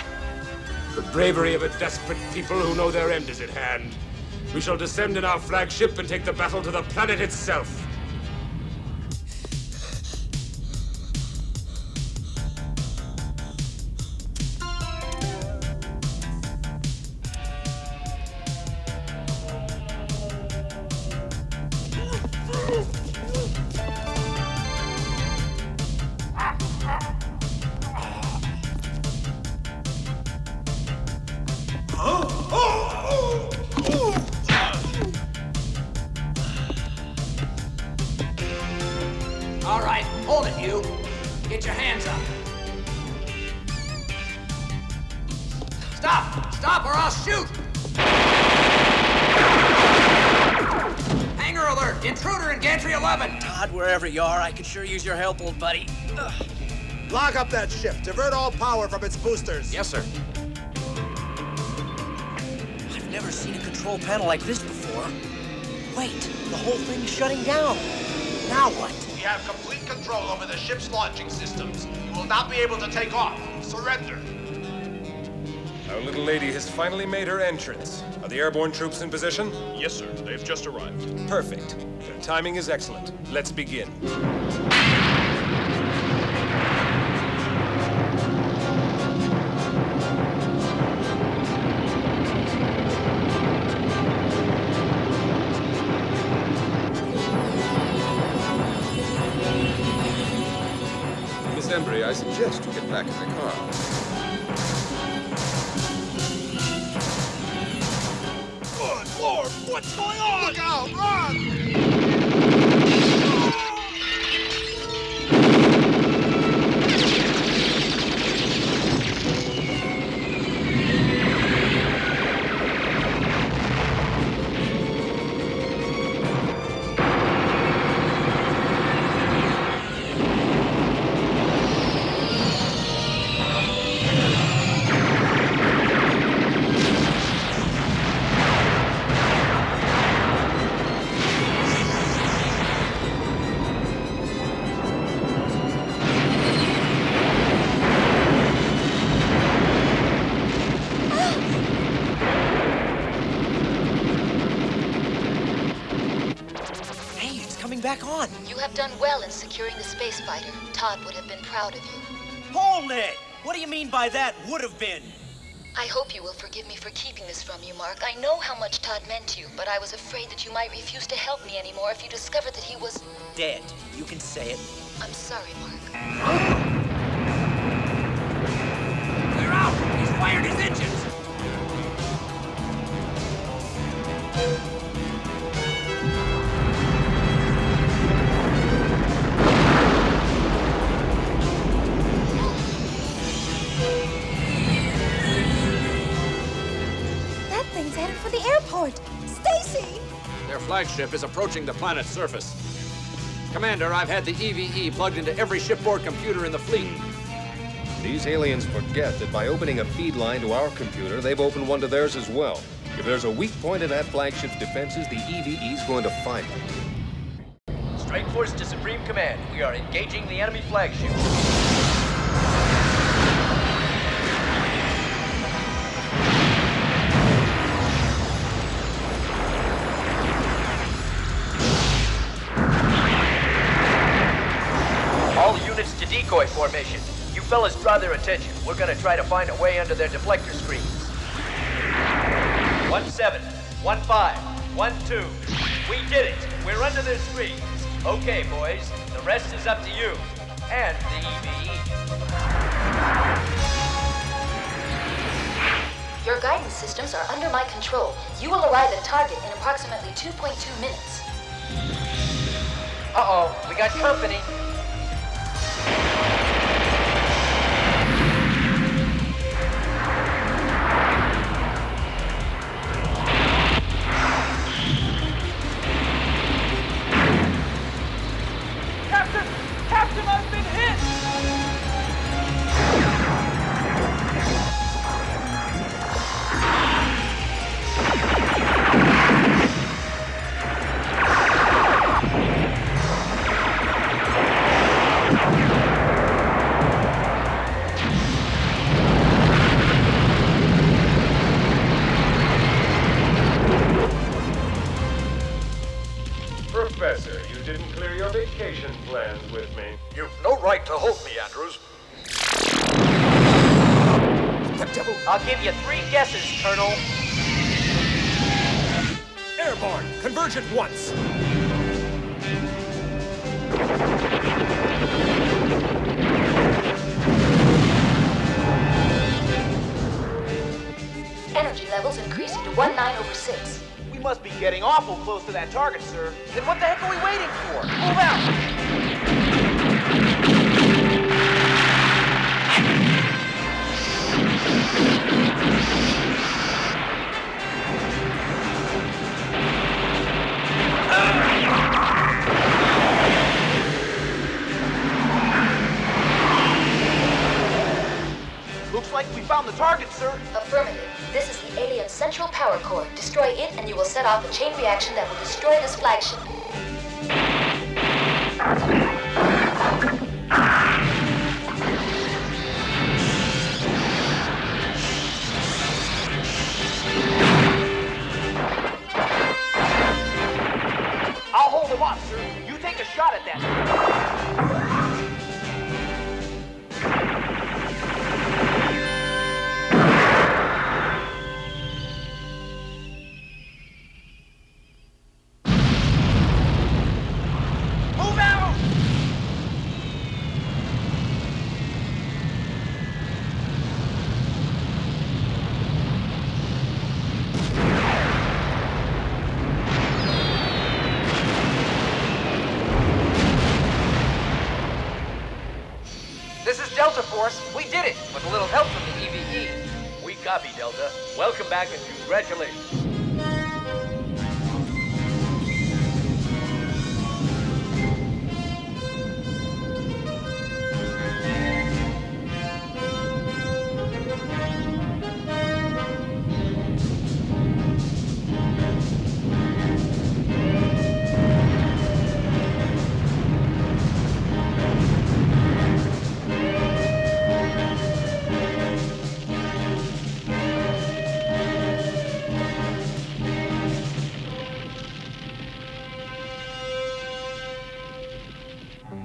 The bravery of a desperate people who know their end is at hand. We shall descend in our flagship and take the battle to the planet itself. All right, hold it, you. Get your hands up. Stop! Stop or I'll shoot! Hangar alert! Intruder in Gantry 11! Todd, wherever you are, I could sure use your help, old buddy. Ugh. Lock up that ship. Divert all power from its boosters. Yes, sir. I've never seen a control panel like this before. Wait, the whole thing's shutting down. Now what? We have complete control over the ship's launching systems. You will not be able to take off. Surrender. Our little lady has finally made her entrance. Are the airborne troops in position? Yes, sir. They've just arrived. Perfect. Their timing is excellent. Let's begin. Miss Embry, I suggest you get back in the car. Good Lord, what's going on? Look out, run! Back on. You have done well in securing the space fighter. Todd would have been proud of you. Hold it! What do you mean by that, would have been? I hope you will forgive me for keeping this from you, Mark. I know how much Todd meant to you, but I was afraid that you might refuse to help me anymore if you discovered that he was... dead. You can say it. I'm sorry, Mark. Clear out! He's fired his engines! Headed for the airport. Stacy! Their flagship is approaching the planet's surface. Commander, I've had the EVE plugged into every shipboard computer in the fleet. These aliens forget that by opening a feed line to our computer, they've opened one to theirs as well. If there's a weak point in that flagship's defenses, the EVE's going to find it. Strike Force to Supreme Command. We are engaging the enemy flagship. All units to decoy formation. You fellas draw their attention. We're gonna try to find a way under their deflector screens. 1-7, 1-5, 1-2. We did it! We're under their screens. Okay, boys. The rest is up to you. And the EVE. Your guidance systems are under my control. You will arrive at target in approximately 2.2 minutes. Uh-oh, we got company. Captain, I've been hit! I'll give you 3 guesses, Colonel. Airborne, converge at once. Energy levels increasing to 19/6. We must be getting awful close to that target, sir. Then what the heck are we waiting for? Move out! Looks like we found the target, sir. Affirmative. This is the alien central power core. Destroy it and you will set off a chain reaction that will destroy this flagship. I'll hold him off, sir. You take a shot at that. Move out! This is Delta Force. We did it with a little help from the EVE. We copy, Delta. Welcome back and congratulations.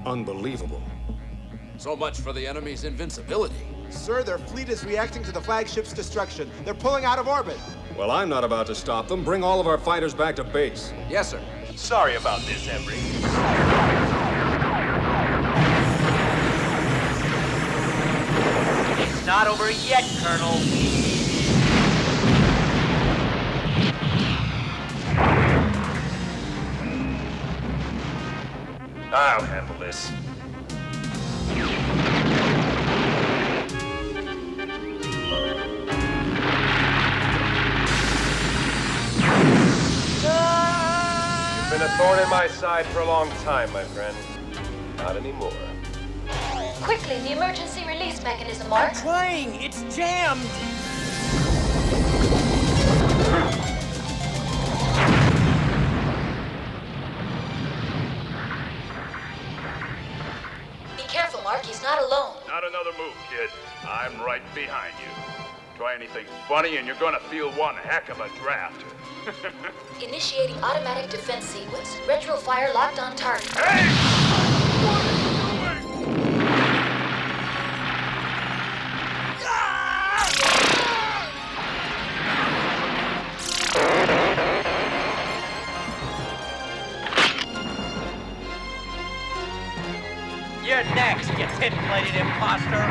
Unbelievable. So much for the enemy's invincibility. Sir, their fleet is reacting to the flagship's destruction. They're pulling out of orbit. Well, I'm not about to stop them. Bring all of our fighters back to base. Yes, sir. Sorry about this, Embry. It's not over yet, Colonel. I'll handle this. You've been a thorn in my side for a long time, my friend. Not anymore. Quickly, the emergency release mechanism, Mark. I'm trying. It's jammed. Be careful, Mark. He's not alone. Not another move, kid. I'm right behind you. Try anything funny and you're gonna feel one heck of a draft. Initiating automatic defense sequence. Retro fire locked on target. You're next, you tin-plated imposter.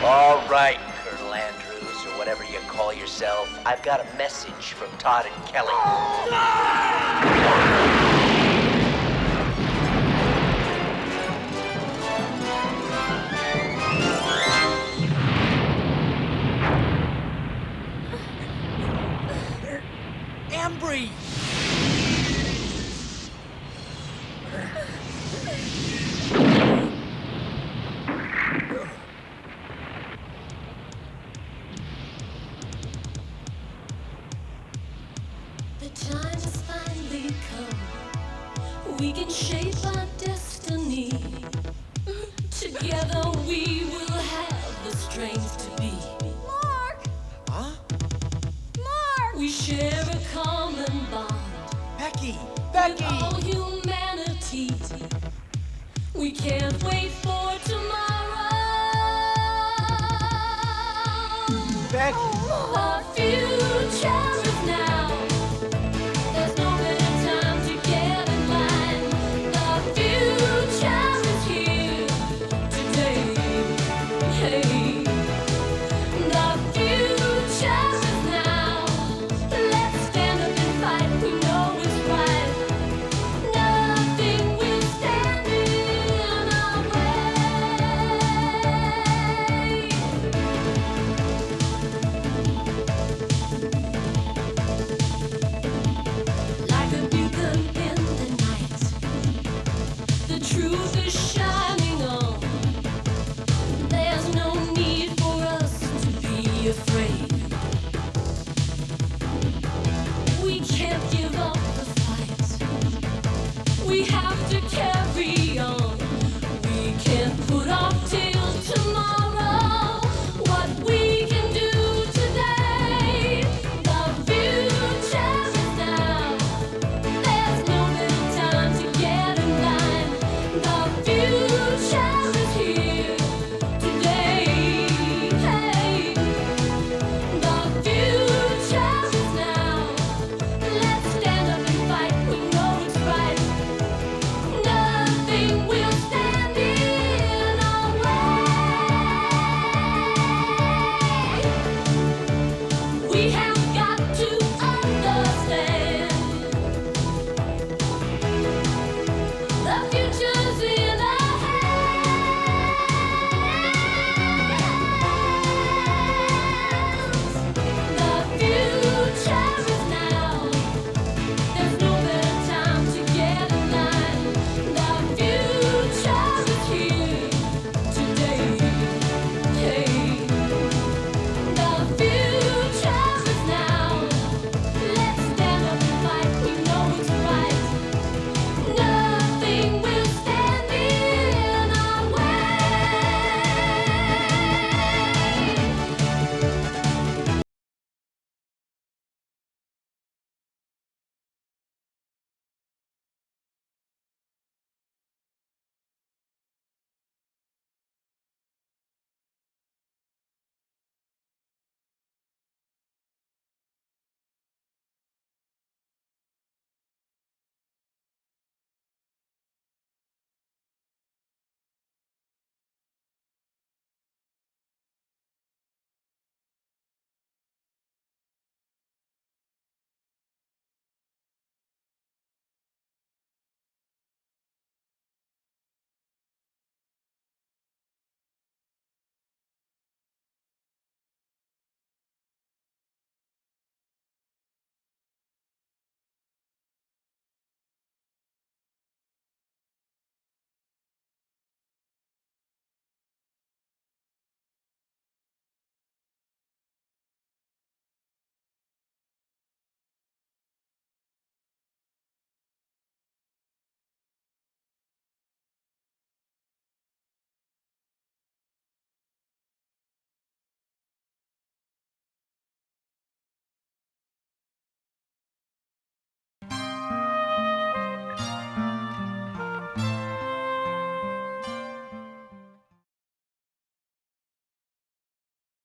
All right, Colonel Andrews, or whatever you call yourself. I've got a message from Todd and Kelly. Embry! The time has finally come. We can shape our destiny. Together we will have the strength to be. Huh? We share a common bond. Becky! With all humanity. We can't wait for tomorrow. Becky! Our future is now. There's no better time to get in line. The future is here today. Hey, the future is now. Let's stand up and fight. We know it's right. Nothing will stand in our way. Like a beacon in the night, the truth is shining on. There's no need for us to be afraid. We can't give up the fight. We have to carry